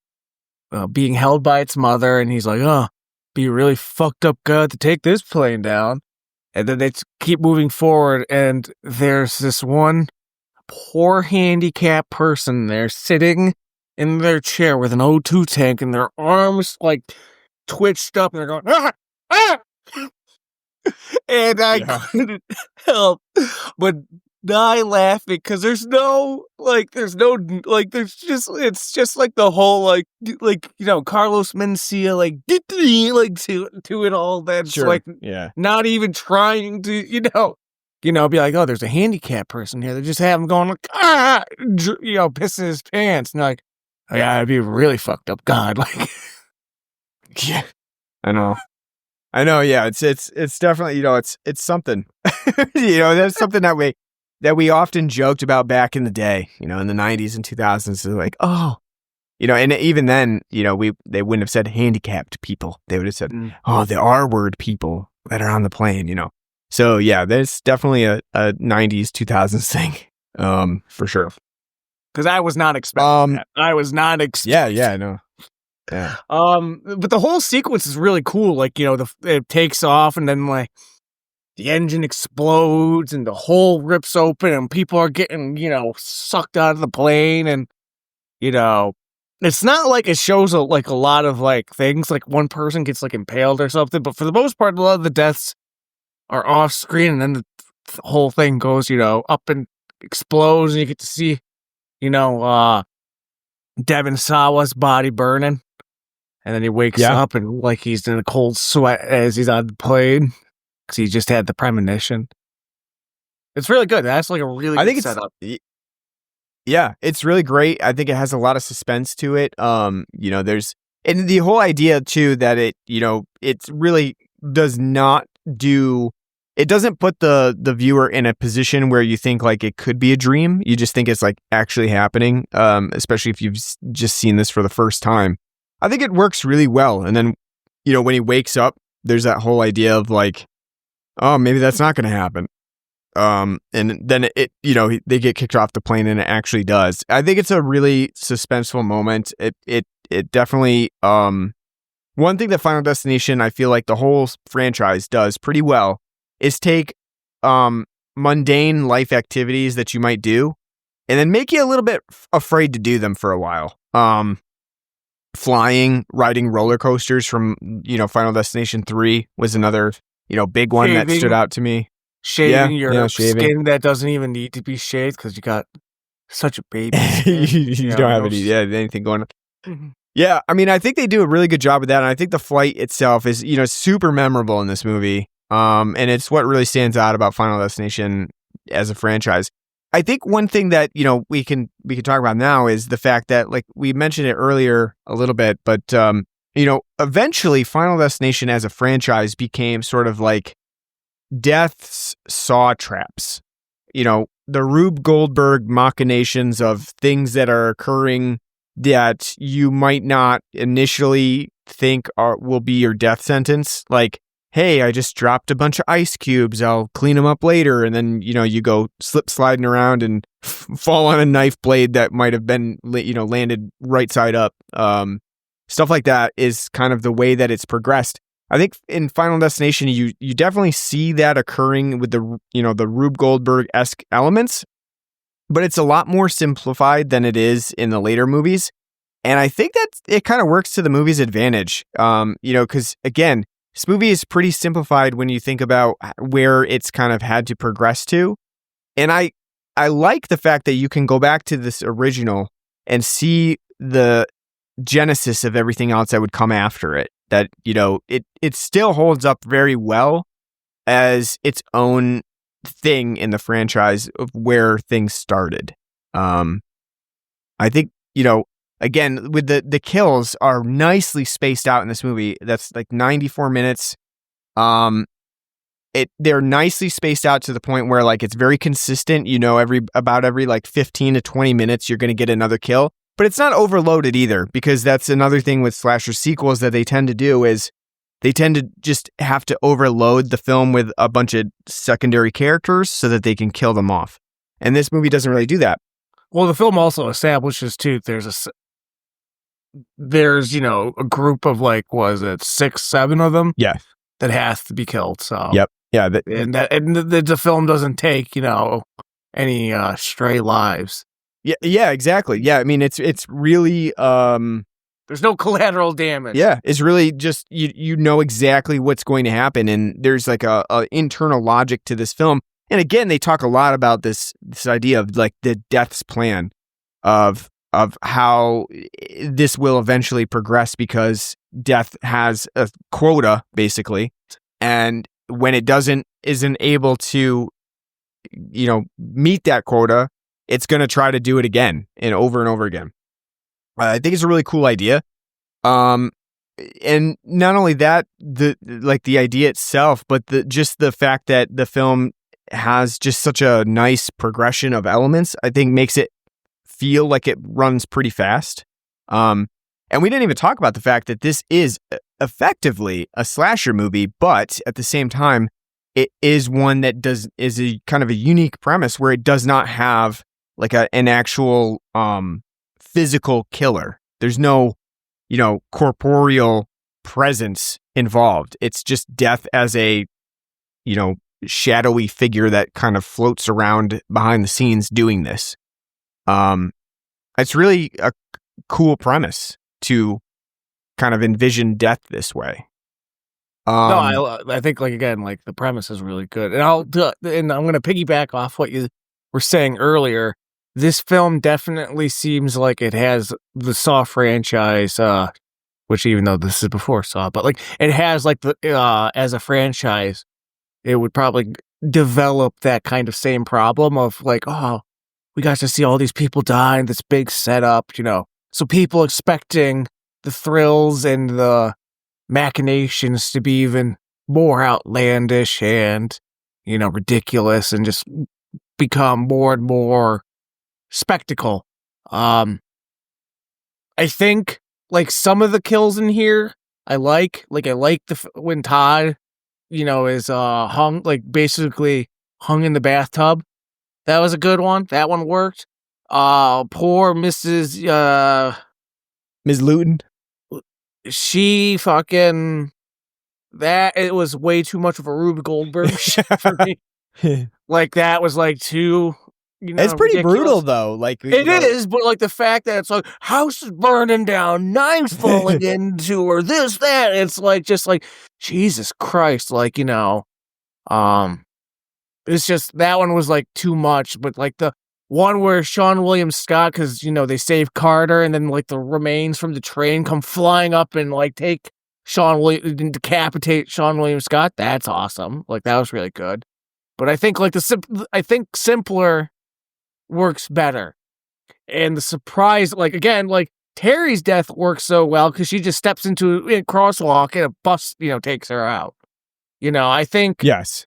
being held by its mother, and he's like, oh, be really fucked up good to take this plane down. And then they keep moving forward, and there's this one poor handicapped person there sitting in their chair with an O2 tank, and their arms like twitched up, and they're going, ah, ah! And I couldn't help but die laughing because it's just like the whole Carlos Mencia doing all that. Sure. Not even trying to be like, oh, there's a handicapped person here. They just have him going like, pissing his pants, and like, oh, yeah, I'd be really fucked up. God, like, yeah, I know. Yeah, it's definitely it's something. That's something that we often joked about back in the day, in the 90s and 2000s. So like, oh, and even then, they wouldn't have said handicapped people. They would have said, oh, the R word people that are on the plane, So yeah, there's definitely a 90s, 2000s thing, for sure. Because I was not expecting that. I was not expecting. Yeah, I know. Yeah. But the whole sequence is really cool. Like, it takes off, and then like the engine explodes and the hole rips open and people are getting, sucked out of the plane. And, it's not like it shows a lot of like things, like one person gets like impaled or something. But for the most part, a lot of the deaths are off screen, and then the whole thing goes, up and explodes, and you get to see, Devin Sawa's body burning. And then he wakes up and like he's in a cold sweat as he's on the plane because he just had the premonition. It's really good. That's like a really good setup. Yeah, it's really great. I think it has a lot of suspense to it. There's and the whole idea too that it really does not do. It doesn't put the viewer in a position where you think like it could be a dream. You just think it's like actually happening. Especially if you've just seen this for the first time. I think it works really well. And then, when he wakes up, there's that whole idea of like, oh, maybe that's not going to happen. And then they get kicked off the plane, and it actually does. I think it's a really suspenseful moment. It definitely, one thing that Final Destination, I feel like the whole franchise does pretty well is take, mundane life activities that you might do and then make you a little bit afraid to do them for a while. Flying, riding roller coasters from, Final Destination 3 was another, big one that stood out to me. Shaving your skin that doesn't even need to be shaved because you got such a baby skin. you don't have anything going on. Mm-hmm. Yeah, I mean, I think they do a really good job of that, and I think the flight itself is, super memorable in this movie. And it's what really stands out about Final Destination as a franchise. I think one thing that, we can talk about now is the fact that, like, we mentioned it earlier a little bit, but, eventually Final Destination as a franchise became sort of like death's saw traps. The Rube-Goldberg machinations of things that are occurring that you might not initially think will be your death sentence. Like, hey, I just dropped a bunch of ice cubes. I'll clean them up later. And then, you go slip sliding around and fall on a knife blade that might have been, landed right side up. Stuff like that is kind of the way that it's progressed. I think in Final Destination, you definitely see that occurring with the, the Rube-Goldberg-esque elements, but it's a lot more simplified than it is in the later movies. And I think that it kind of works to the movie's advantage, because again, this movie is pretty simplified when you think about where it's kind of had to progress to. And I like the fact that you can go back to this original and see the genesis of everything else that would come after it. That, it still holds up very well as its own thing in the franchise of where things started. I think, again, with the kills are nicely spaced out in this movie. That's like 94 minutes. They're nicely spaced out to the point where like it's very consistent. You know, every like 15 to 20 minutes, you're going to get another kill. But it's not overloaded either, because that's another thing with slasher sequels that they tend to do is they tend to just have to overload the film with a bunch of secondary characters so that they can kill them off. And this movie doesn't really do that. Well, the film also establishes too, there's, you know, a group of like, was it 6, 7 of them? Yeah. That has to be killed. So yep. Yeah. The film doesn't take, you know, any stray lives. Yeah, exactly. Yeah, I mean, it's really there's no collateral damage. Yeah, it's really just you know exactly what's going to happen, and there's like a internal logic to this film. And again, they talk a lot about this idea of like the death's plan of how this will eventually progress, because death has a quota basically, and when it isn't able to, you know, meet that quota, it's going to try to do it again and over again. I think it's a really cool idea. And not only that, the idea itself, but the fact that the film has just such a nice progression of elements, I think makes it feel like it runs pretty fast. And we didn't even talk about the fact that this is effectively a slasher movie, but at the same time, it is one that is a kind of a unique premise where it does not have like an actual physical killer. There's no, you know, corporeal presence involved. It's just death as a, you know, shadowy figure that kind of floats around behind the scenes doing this. It's really a cool premise to kind of envision death this way. No, I think like again, like the premise is really good, and I'm going to piggyback off what you were saying earlier. This film definitely seems like it has the Saw franchise, which even though this is before Saw, but like it has like the as a franchise, it would probably develop that kind of same problem of like, oh, we got to see all these people die in this big setup, you know, so people expecting the thrills and the machinations to be even more outlandish and, you know, ridiculous, and just become more and more spectacle. I think like some of the kills in here I like when Todd, you know, is hung, like basically hung in the bathtub. That was a good one. That one worked. Poor Mrs. Ms. Luton. She fucking, that, it was way too much of a Rube-Goldberg shit for me. Like that was like too, you know, it's pretty ridiculous. brutal though. Like it is, but like the fact that it's like house is burning down, knives falling into her, this, that. It's like just like Jesus Christ, like, you know, it's just that one was like too much. But like the one where Sean William Scott, because you know they save Carter, and then like the remains from the train come flying up and like take decapitate Sean William Scott. That's awesome. Like that was really good. But I think like I think simpler works better. And the surprise, like again, like Terry's death works so well because she just steps into a crosswalk and a bus, you know, takes her out. You know, I think yes,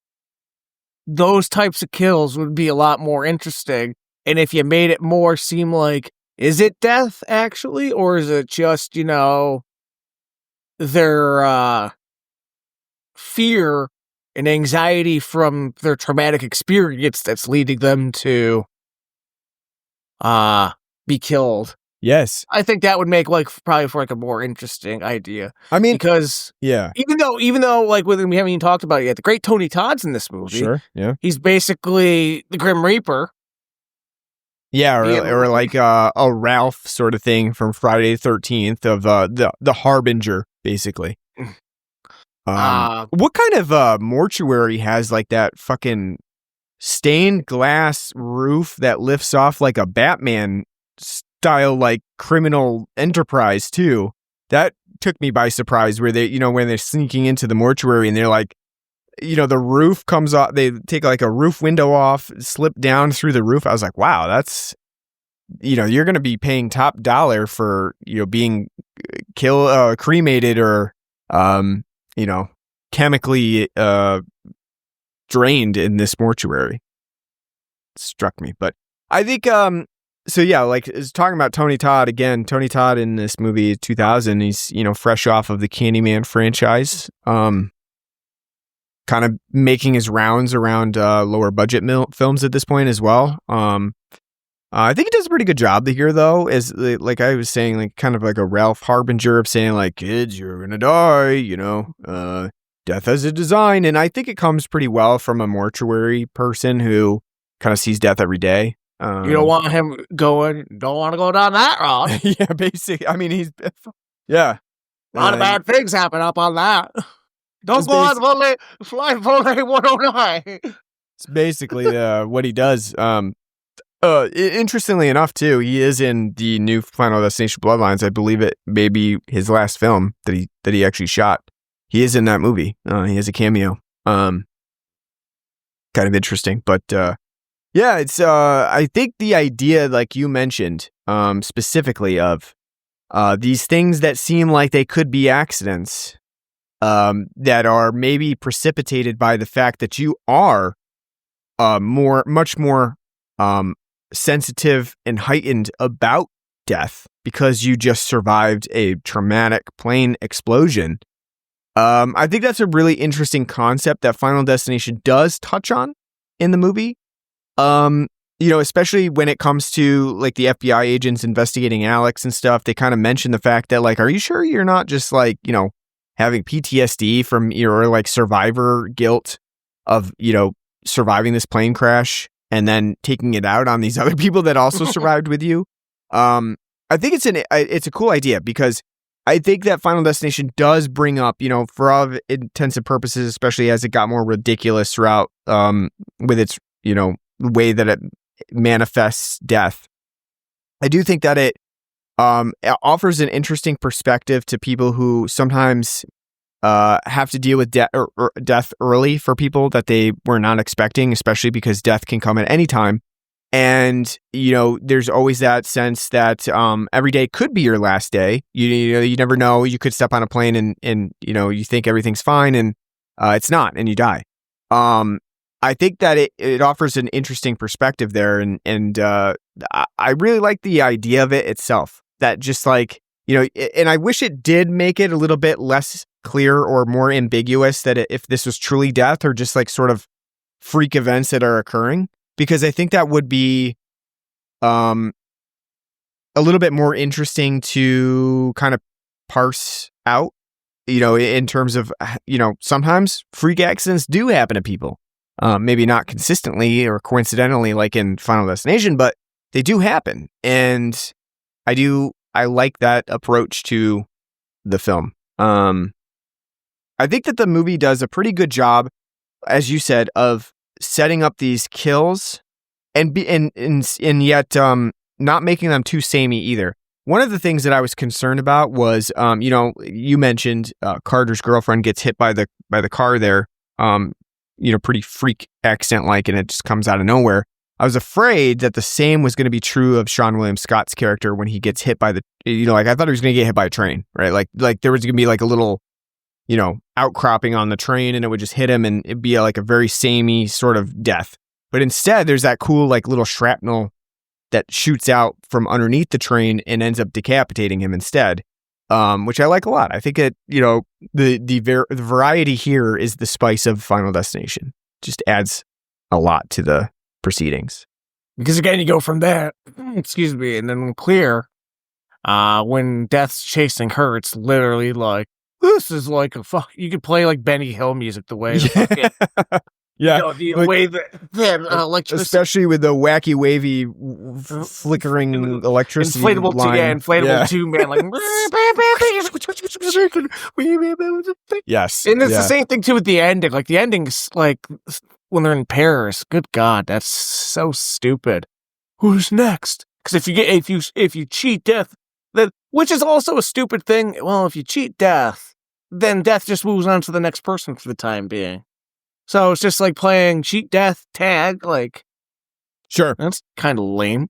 those types of kills would be a lot more interesting. And if you made it more seem like, is it death actually, or is it just, you know, their fear and anxiety from their traumatic experience that's leading them to be killed. Yes. I think that would make like probably for like a more interesting idea. I mean, because yeah, even though like we haven't even talked about it yet, the great Tony Todd's in this movie. Sure. Yeah. He's basically the Grim Reaper. Yeah, or like a Ralph sort of thing from Friday the 13th of the Harbinger, basically. What kind of mortuary has like that fucking stained glass roof that lifts off like a Batman style like criminal enterprise too? That took me by surprise, where they, you know, when they're sneaking into the mortuary and they're like, you know, the roof comes off, they take like a roof window off, slip down through the roof. I was like, wow, that's you're going to be paying top dollar for, being cremated or, chemically drained in this mortuary. It struck me. But I think, so yeah, like is talking about Tony Todd again. Tony Todd in this movie 2000, he's, fresh off of the Candyman franchise, kind of making his rounds around lower budget films at this point as well. I think he does a pretty good job here, though, as like I was saying, like kind of like a Ralph Harbinger of saying like, kids, you're gonna die, death has a design. And I think it comes pretty well from a mortuary person who kind of sees death every day. You don't want him don't want to go down that road. Yeah, basically. I mean, a lot of bad things happen up on that. Don't go on fly Volley 109. It's basically what he does. Interestingly enough, too, he is in the new Final Destination Bloodlines. I believe it may be his last film that he actually shot. He is in that movie. He has a cameo. Kind of interesting, but yeah, it's I think the idea, like you mentioned, specifically of these things that seem like they could be accidents, that are maybe precipitated by the fact that you are much more sensitive and heightened about death because you just survived a traumatic plane explosion. I think that's a really interesting concept that Final Destination does touch on in the movie. Especially when it comes to like the FBI agents investigating Alex and stuff, they kind of mention the fact that like, are you sure you're not just like, having PTSD from your like survivor guilt of, surviving this plane crash and then taking it out on these other people that also survived with you. I think it's a cool idea because I think that Final Destination does bring up, for all intents and purposes, especially as it got more ridiculous throughout, with its, way that it manifests death. I do think that it offers an interesting perspective to people who sometimes have to deal with death early for people that they were not expecting, especially because death can come at any time. And, there's always that sense that every day could be your last day. You never know. You could step on a plane and you think everything's fine and it's not, and you die. I think that it offers an interesting perspective there. And I really like the idea of it itself. That just like, and I wish it did make it a little bit less clear or more ambiguous that if this was truly death or just like sort of freak events that are occurring, because I think that would be a little bit more interesting to kind of parse out, in terms of, sometimes freak accidents do happen to people. Maybe not consistently or coincidentally like in Final Destination, but they do happen. And I like that approach to the film. I think that the movie does a pretty good job, as you said, of setting up these kills and yet not making them too samey either. One of the things that I was concerned about was, you mentioned Carter's girlfriend gets hit by the car there, pretty freak accident-like, and it just comes out of nowhere. I was afraid that the same was going to be true of Sean William Scott's character when he gets hit by I thought he was going to get hit by a train, right? Like there was going to be like a little, outcropping on the train and it would just hit him and it'd be like a very samey sort of death. But instead, there's that cool like little shrapnel that shoots out from underneath the train and ends up decapitating him instead, which I like a lot. I think the variety here is the spice of Final Destination. Just adds a lot to the proceedings. Because again, you go from that, excuse me, and then clear, when death's chasing her, it's literally like, this is like you could play like Benny Hill music the way yeah, the way that electricity, especially with the wacky, wavy, flickering electricity inflatable line. Inflatable tube man, like yes, and it's the same thing too with the ending. Like the ending's like when they're in Paris. Good God, that's so stupid. Who's next? Because if you cheat death, then which is also a stupid thing. Well, if you cheat death, then death just moves on to the next person for the time being. So it's just like playing cheat death tag. Like, sure, that's kind of lame.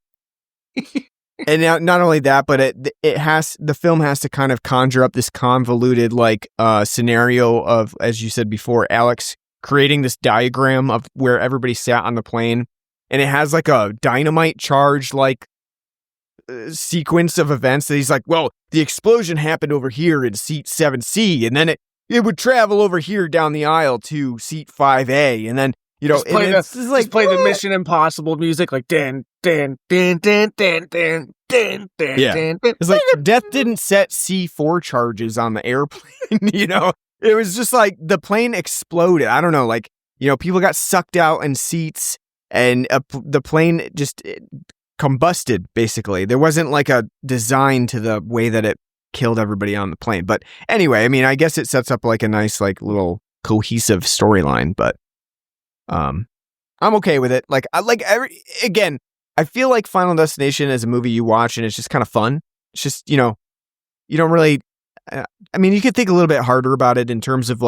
And now, not only that, but the film has to kind of conjure up this convoluted scenario of, as you said before, Alex creating this diagram of where everybody sat on the plane, and it has like a dynamite charged sequence of events that he's like, well, the explosion happened over here in seat 7C, and then it would travel over here down the aisle to seat 5A, and then just play the Mission Impossible music, like dan dan dan dan dan dan dan dan. Yeah, it's like death didn't set C4 charges on the airplane. It was just like the plane exploded. I don't know, people got sucked out in seats, and the plane just combusted. Basically, there wasn't like a design to the way that it killed everybody on the plane. But anyway, I mean, I guess it sets up like a nice little cohesive storyline, but. I'm okay with it. I feel like Final Destination is a movie you watch and it's just kind of fun. It's just, you don't really, you could think a little bit harder about it in terms of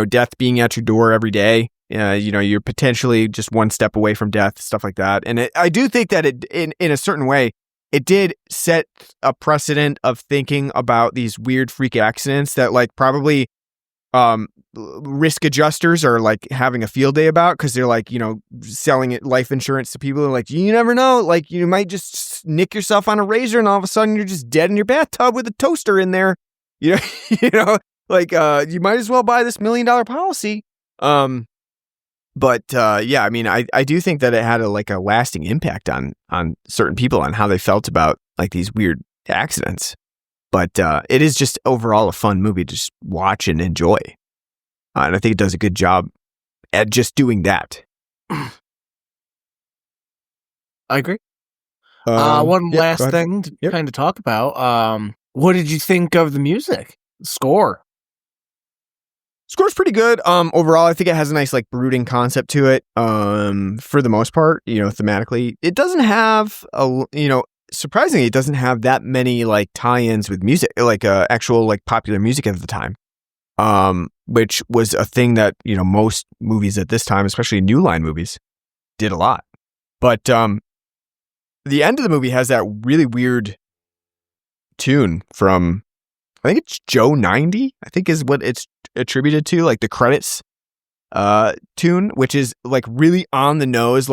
death being at your door every day. You're potentially just one step away from death, stuff like that. And I do think that in a certain way, it did set a precedent of thinking about these weird freak accidents that probably, risk adjusters are having a field day about, because they're selling life insurance to people, and you never know, you might just nick yourself on a razor and all of a sudden you're just dead in your bathtub with a toaster in there. You might as well buy this $1 million policy. But I do think that it had a lasting impact on certain people, on how they felt about these weird accidents. But it is just overall a fun movie to just watch and enjoy. And I think it does a good job at just doing that. I agree. One last thing to kind of talk about. What did you think of the music? Score? Score's pretty good. Overall, I think it has a nice brooding concept to it. For the most part, thematically, it doesn't have surprisingly, it doesn't have that many tie-ins with music, actual popular music at the time. Which was a thing that, most movies at this time, especially New Line movies, did a lot. But the end of the movie has that really weird tune from, I think it's Joe 90, I think is what it's attributed to, the credits tune, which is really on the nose,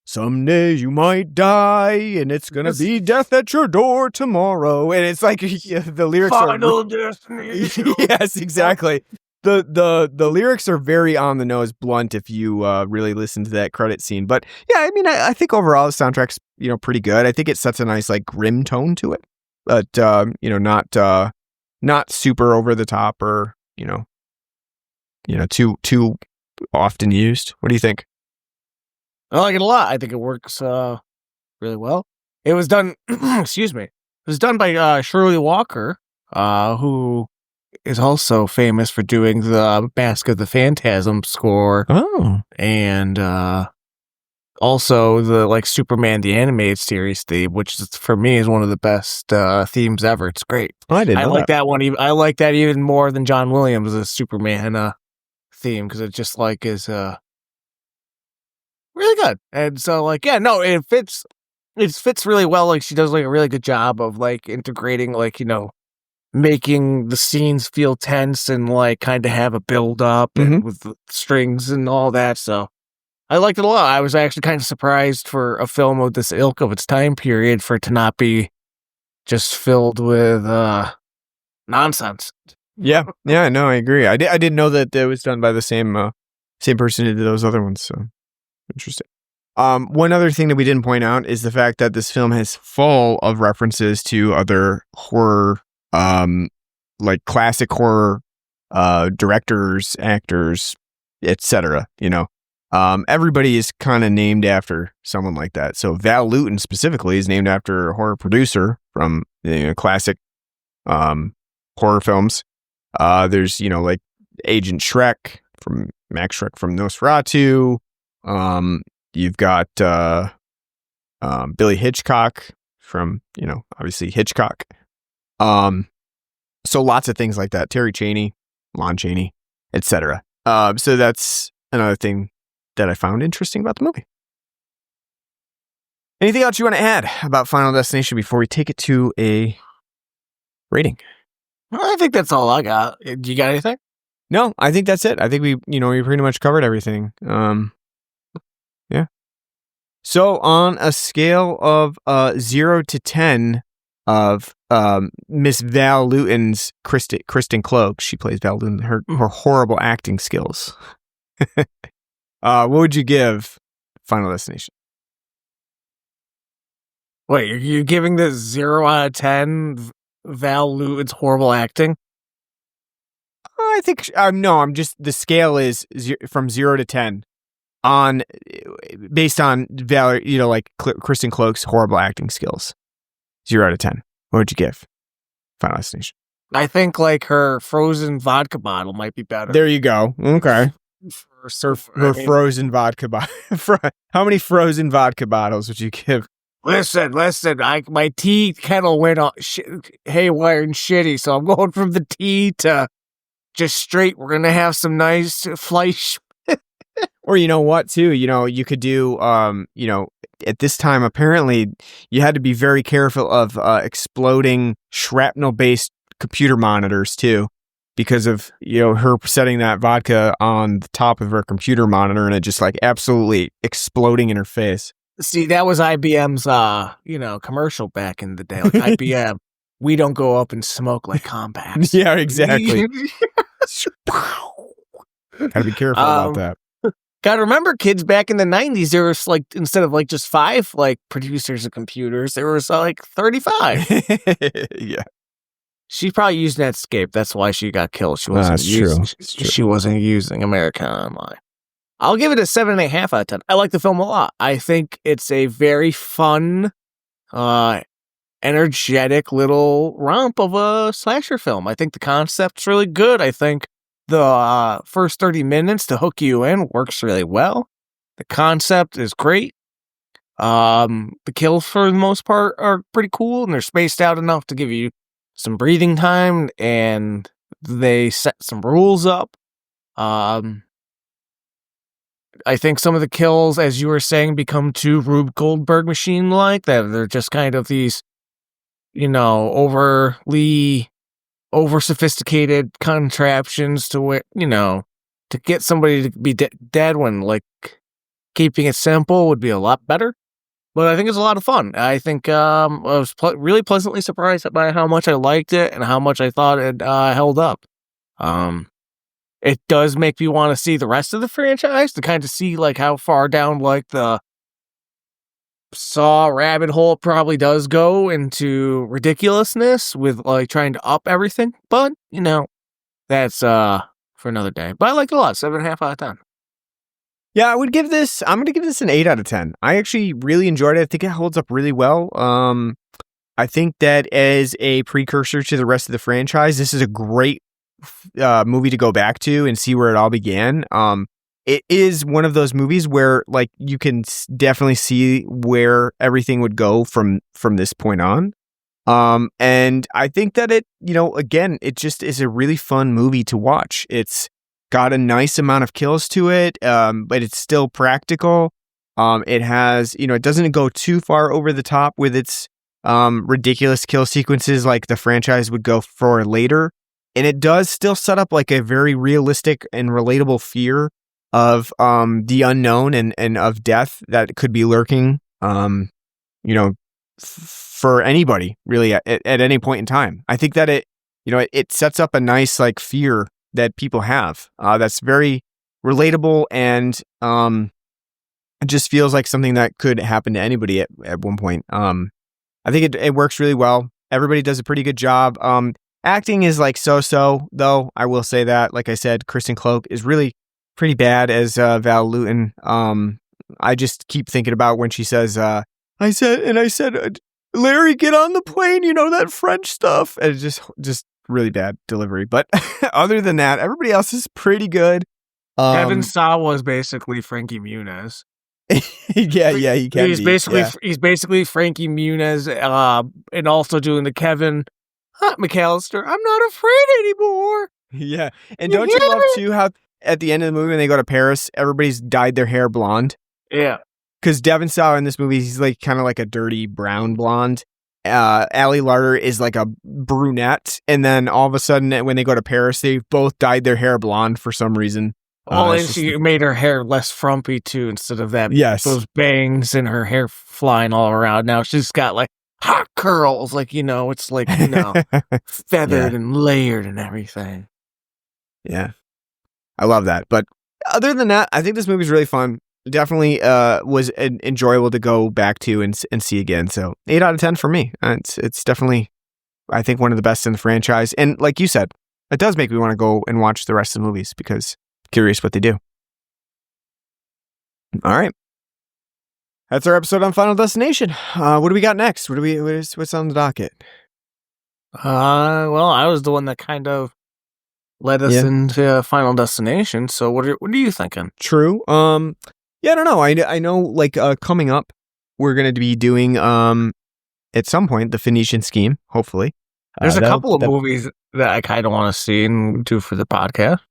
someday you might die, and it's gonna be death at your door tomorrow. And it's the lyrics Final destination. Yes, exactly. The lyrics are very on the nose, blunt, if you really listen to that credit scene. But yeah, I think overall the soundtrack's pretty good. I think it sets a nice grim tone to it, but not super over the top or too often used. What do you think? I like it a lot. I think it works really well. It was done, excuse me, it was done by Shirley Walker, who is also famous for doing the Mask of the Phantasm score. Oh. And also the Superman the Animated Series theme, which is, for me, is one of the best themes ever. It's great. Oh, I didn't know like that one. I like that even more than John Williams' Superman theme, because it just is really good. And so it fits really well. She does a really good job of integrating making the scenes feel tense and kind of have a build up and with the strings and all that. So I liked it a lot. I was actually kind of surprised for a film of this ilk of its time period for it to not be just filled with nonsense. Yeah, no, I agree. I didn't know that it was done by the same person who did those other ones. So interesting. One other thing that we didn't point out is the fact that this film is full of references to other horror, classic horror directors, actors, etc. Everybody is kind of named after someone like that. So Val Lewton specifically is named after a horror producer from classic horror films. There's Agent Shrek from Max Shrek from Nosferatu. You've got Billy Hitchcock from obviously Hitchcock. So lots of things like that. Terry Chaney, Lon Chaney, etc. So that's another thing that I found interesting about the movie. Anything else you want to add about Final Destination before we take it to a rating? Well, I think that's all I got. Do you got anything? No, I think that's it. I think we pretty much covered everything. Yeah. So on a scale of 0 to 10 of Miss Val Luton's Kristen Cloak, she plays Val Luton, her horrible acting skills. What would you give Final Destination? Wait, you're giving this 0 out of 10 Val Luton's horrible acting? I think no. I'm just the scale is from 0 to 10 on based on Val, Kristen Cloak's horrible acting skills. 0 out of 10. What would you give Final Destination? I think like her frozen vodka bottle might be better. There you go. Okay. Her frozen vodka bottle. How many frozen vodka bottles would you give? Listen. My tea kettle went on haywire and shitty, so I'm going from the tea to just straight. We're gonna have some nice fleisch. Or you know what, too? You could do. At this time, apparently, you had to be very careful of exploding shrapnel-based computer monitors too, because of her setting that vodka on the top of her computer monitor and it just like absolutely exploding in her face. See, that was IBM's commercial back in the day. Like IBM, we don't go up in smoke like Compacts. Yeah, exactly. Gotta be careful about that. Gotta remember, kids, back in the 90s, there was like, instead of like just 5 like producers of computers, there was like 35. Yeah. She probably used Netscape. That's why she got killed. She wasn't She wasn't using American Online. I'll give it a 7.5 out of 10. I like the film a lot. I think it's a very fun, energetic little romp of a slasher film. I think the concept's really good. I think the first 30 minutes to hook you in works really well. The concept is great. The kills for the most part are pretty cool, and they're spaced out enough to give you some breathing time, and they set some rules up. I think some of the kills, as you were saying, become too Rube-Goldberg machine-like, that they're just kind of these, over-sophisticated contraptions to where, to get somebody to be dead when, like, keeping it simple would be a lot better. But I think it's a lot of fun. I think I was really pleasantly surprised by how much I liked it and how much I thought it held up. It does make me want to see the rest of the franchise to kind of see like how far down like the Saw rabbit hole it probably does go into ridiculousness with like trying to up everything. But that's for another day. But I liked it a lot. 7.5 out of 10. Yeah, I'm going to give this an 8 out of 10. I actually really enjoyed it. I think it holds up really well. I think that as a precursor to the rest of the franchise, this is a great movie to go back to and see where it all began. It is one of those movies where like you can definitely see where everything would go from this point on. And I think that it, again, it just is a really fun movie to watch. It's got a nice amount of kills to it, but it's still practical. It has, it doesn't go too far over the top with its ridiculous kill sequences like the franchise would go for later. And it does still set up like a very realistic and relatable fear of the unknown and of death that could be lurking, for anybody really at any point in time. I think that it sets up a nice like fear that people have that's very relatable and it just feels like something that could happen to anybody at one point. I think it works really well. Everybody does a pretty good job. Acting is like so-so, though. I will say that. Like I said, Kristen Cloak is really pretty bad as Val Luton. I just keep thinking about when she says, I said, Larry, get on the plane, that French stuff. And it's just really bad delivery. But other than that, everybody else is pretty good. Kevin Sawa is basically Frankie Muniz. yeah, he can he's be. He's basically Frankie Muniz, and also doing the Kevin McAllister. I'm not afraid anymore. Yeah, and don't you love too how at the end of the movie when they go to Paris, everybody's dyed their hair blonde? Yeah, because Devin Sawa in this movie, he's like kind of like a dirty brown blonde. Ali Larter is like a brunette, and then all of a sudden when they go to Paris, they both dyed their hair blonde for some reason. And she made her hair less frumpy too, instead of that. Yes, those bangs and her hair flying all around. Now she's got like hot curls, like it's like feathered and layered and everything. Yeah, I love that. But other than that, I think this movie's really fun. Definitely was enjoyable to go back to and see again. So 8 out of 10 for me. It's definitely, I think, one of the best in the franchise. And like you said, it does make me want to go and watch the rest of the movies because I'm curious what they do. All right. That's our episode on Final Destination. What do we got next? What's on the docket? Well, I was the one that kind of led us into Final Destination. So what are you thinking? True. Yeah, I don't know. I know, like, coming up, we're going to be doing, at some point, the Phoenician Scheme, hopefully. There's a couple of movies that I kind of want to see and do for the podcast.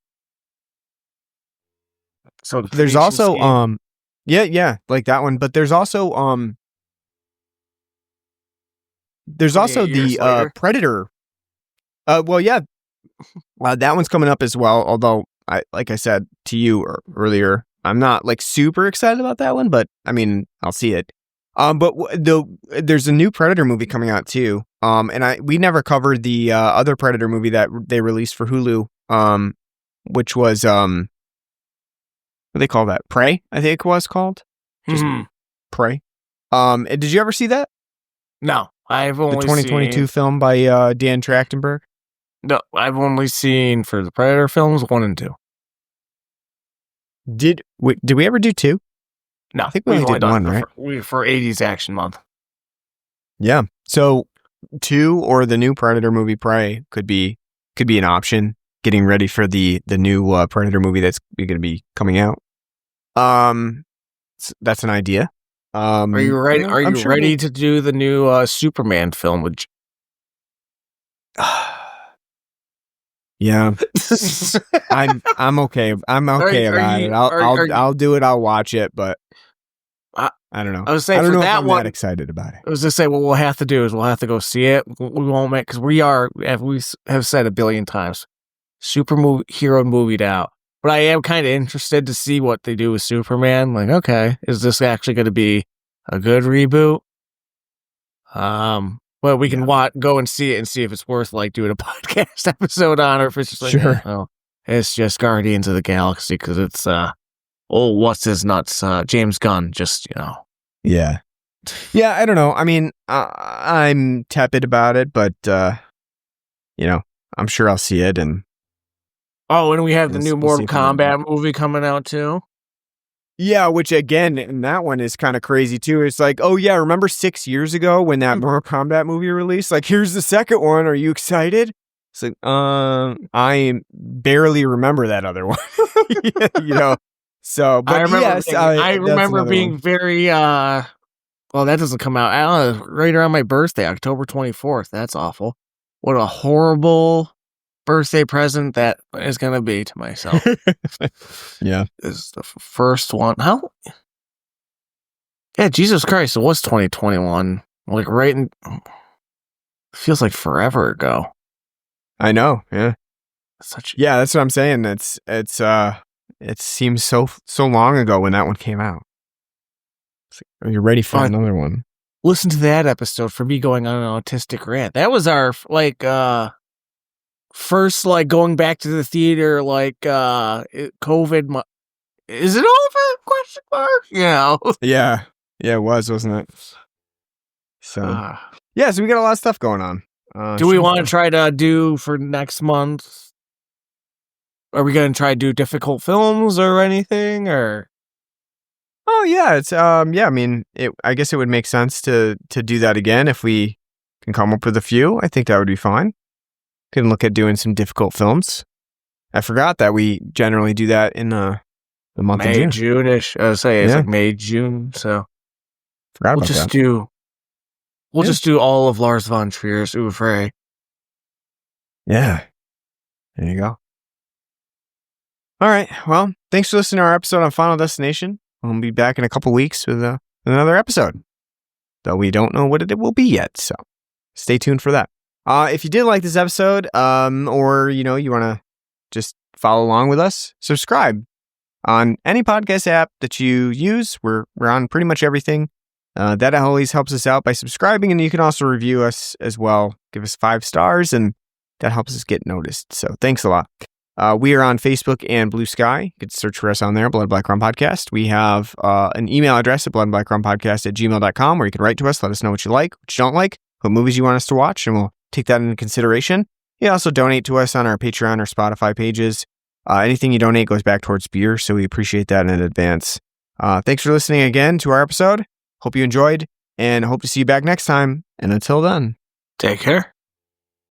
So there's also, like that one. But there's also, the Predator. Well, yeah, that one's coming up as well. Although, like I said to you earlier, I'm not like super excited about that one, but I mean, I'll see it. But there's a new Predator movie coming out too. And we never covered the other Predator movie that they released for Hulu. Which was what do they call that? Prey, I think it was called. Just Prey. Did you ever see that? No, I've only the 2022 film by Dan Trachtenberg. No, I've only seen for the Predator films 1 and 2. Did we ever do 2? No, I think we only did 1, right? For 80s Action Month. Yeah. So 2 or the new Predator movie Prey could be an option. Getting ready for the new Predator movie that's going to be coming out. That's an idea. Are you ready? Are you ready to do the new Superman film with? Yeah, I'm okay. I'm okay about it. I'll do it. I'll watch it, but I don't know. I was saying, I don't for know that if I'm one, that excited about it. I was just saying, what we'll have to do is we'll have to go see it. We won't make, because we have said a billion times, hero movied out. But I am kind of interested to see what they do with Superman. Like, okay, is this actually going to be a good reboot? Well, we can go and see it and see if it's worth like doing a podcast episode on, or if it's just like, sure. It's just Guardians of the Galaxy because it's what's his nuts, James Gunn, just Yeah, I don't know. I mean, I'm tepid about it, but I'm sure I'll see it. And and we have the new Mortal Kombat movie coming out too. Yeah, which again, and that one is kind of crazy too. It's like, oh yeah, remember 6 years ago when that Mortal Kombat movie released? Like, here's the second one. Are you excited? It's like, I barely remember that other one. So, but I remember being very, well, that doesn't come out. I don't know, right around my birthday, October 24th. That's awful. What a horrible birthday present that is going to be to myself. Yeah. Is the first one. How? Yeah, Jesus Christ, it was 2021. Like, feels like forever ago. I know, yeah. Yeah, that's what I'm saying. It seems so long ago when that one came out. It's like, are you ready for another one? Listen to that episode for me going on an autistic rant. That was our first going back to the theater COVID. Is it over? Question mark. Yeah. Yeah, it was, wasn't it? So so we got a lot of stuff going on. Do we want to try to do for next month? Are we going to try to do difficult films or anything, or? Oh yeah, it's I mean, I guess it would make sense to do that again if we can come up with a few. I think that would be fine. Can look at doing some difficult films. I forgot that we generally do that in the month of June. June-ish. I was saying it's like May, June. So forgot about that. We'll just do all of Lars von Trier's Oeuvre. Yeah. There you go. All right. Well, thanks for listening to our episode on Final Destination. We'll be back in a couple weeks with another episode, though we don't know what it will be yet. So stay tuned for that. If you did like this episode, or you want to just follow along with us, subscribe on any podcast app that you use. We're on pretty much everything. That always helps us out by subscribing, and you can also review us as well. Give us 5 stars, and that helps us get noticed. So thanks a lot. We are on Facebook and Blue Sky. You can search for us on there, Blood Black Rum Podcast. We have an email address at bloodblackrumpodcast@gmail.com, where you can write to us, let us know what you like, what you don't like, what movies you want us to watch, and we'll take that into consideration. You can also donate to us on our Patreon or Spotify pages. Anything you donate goes back towards beer, so we appreciate that in advance. Thanks for listening again to our episode. Hope you enjoyed, and hope to see you back next time. And until then, take care.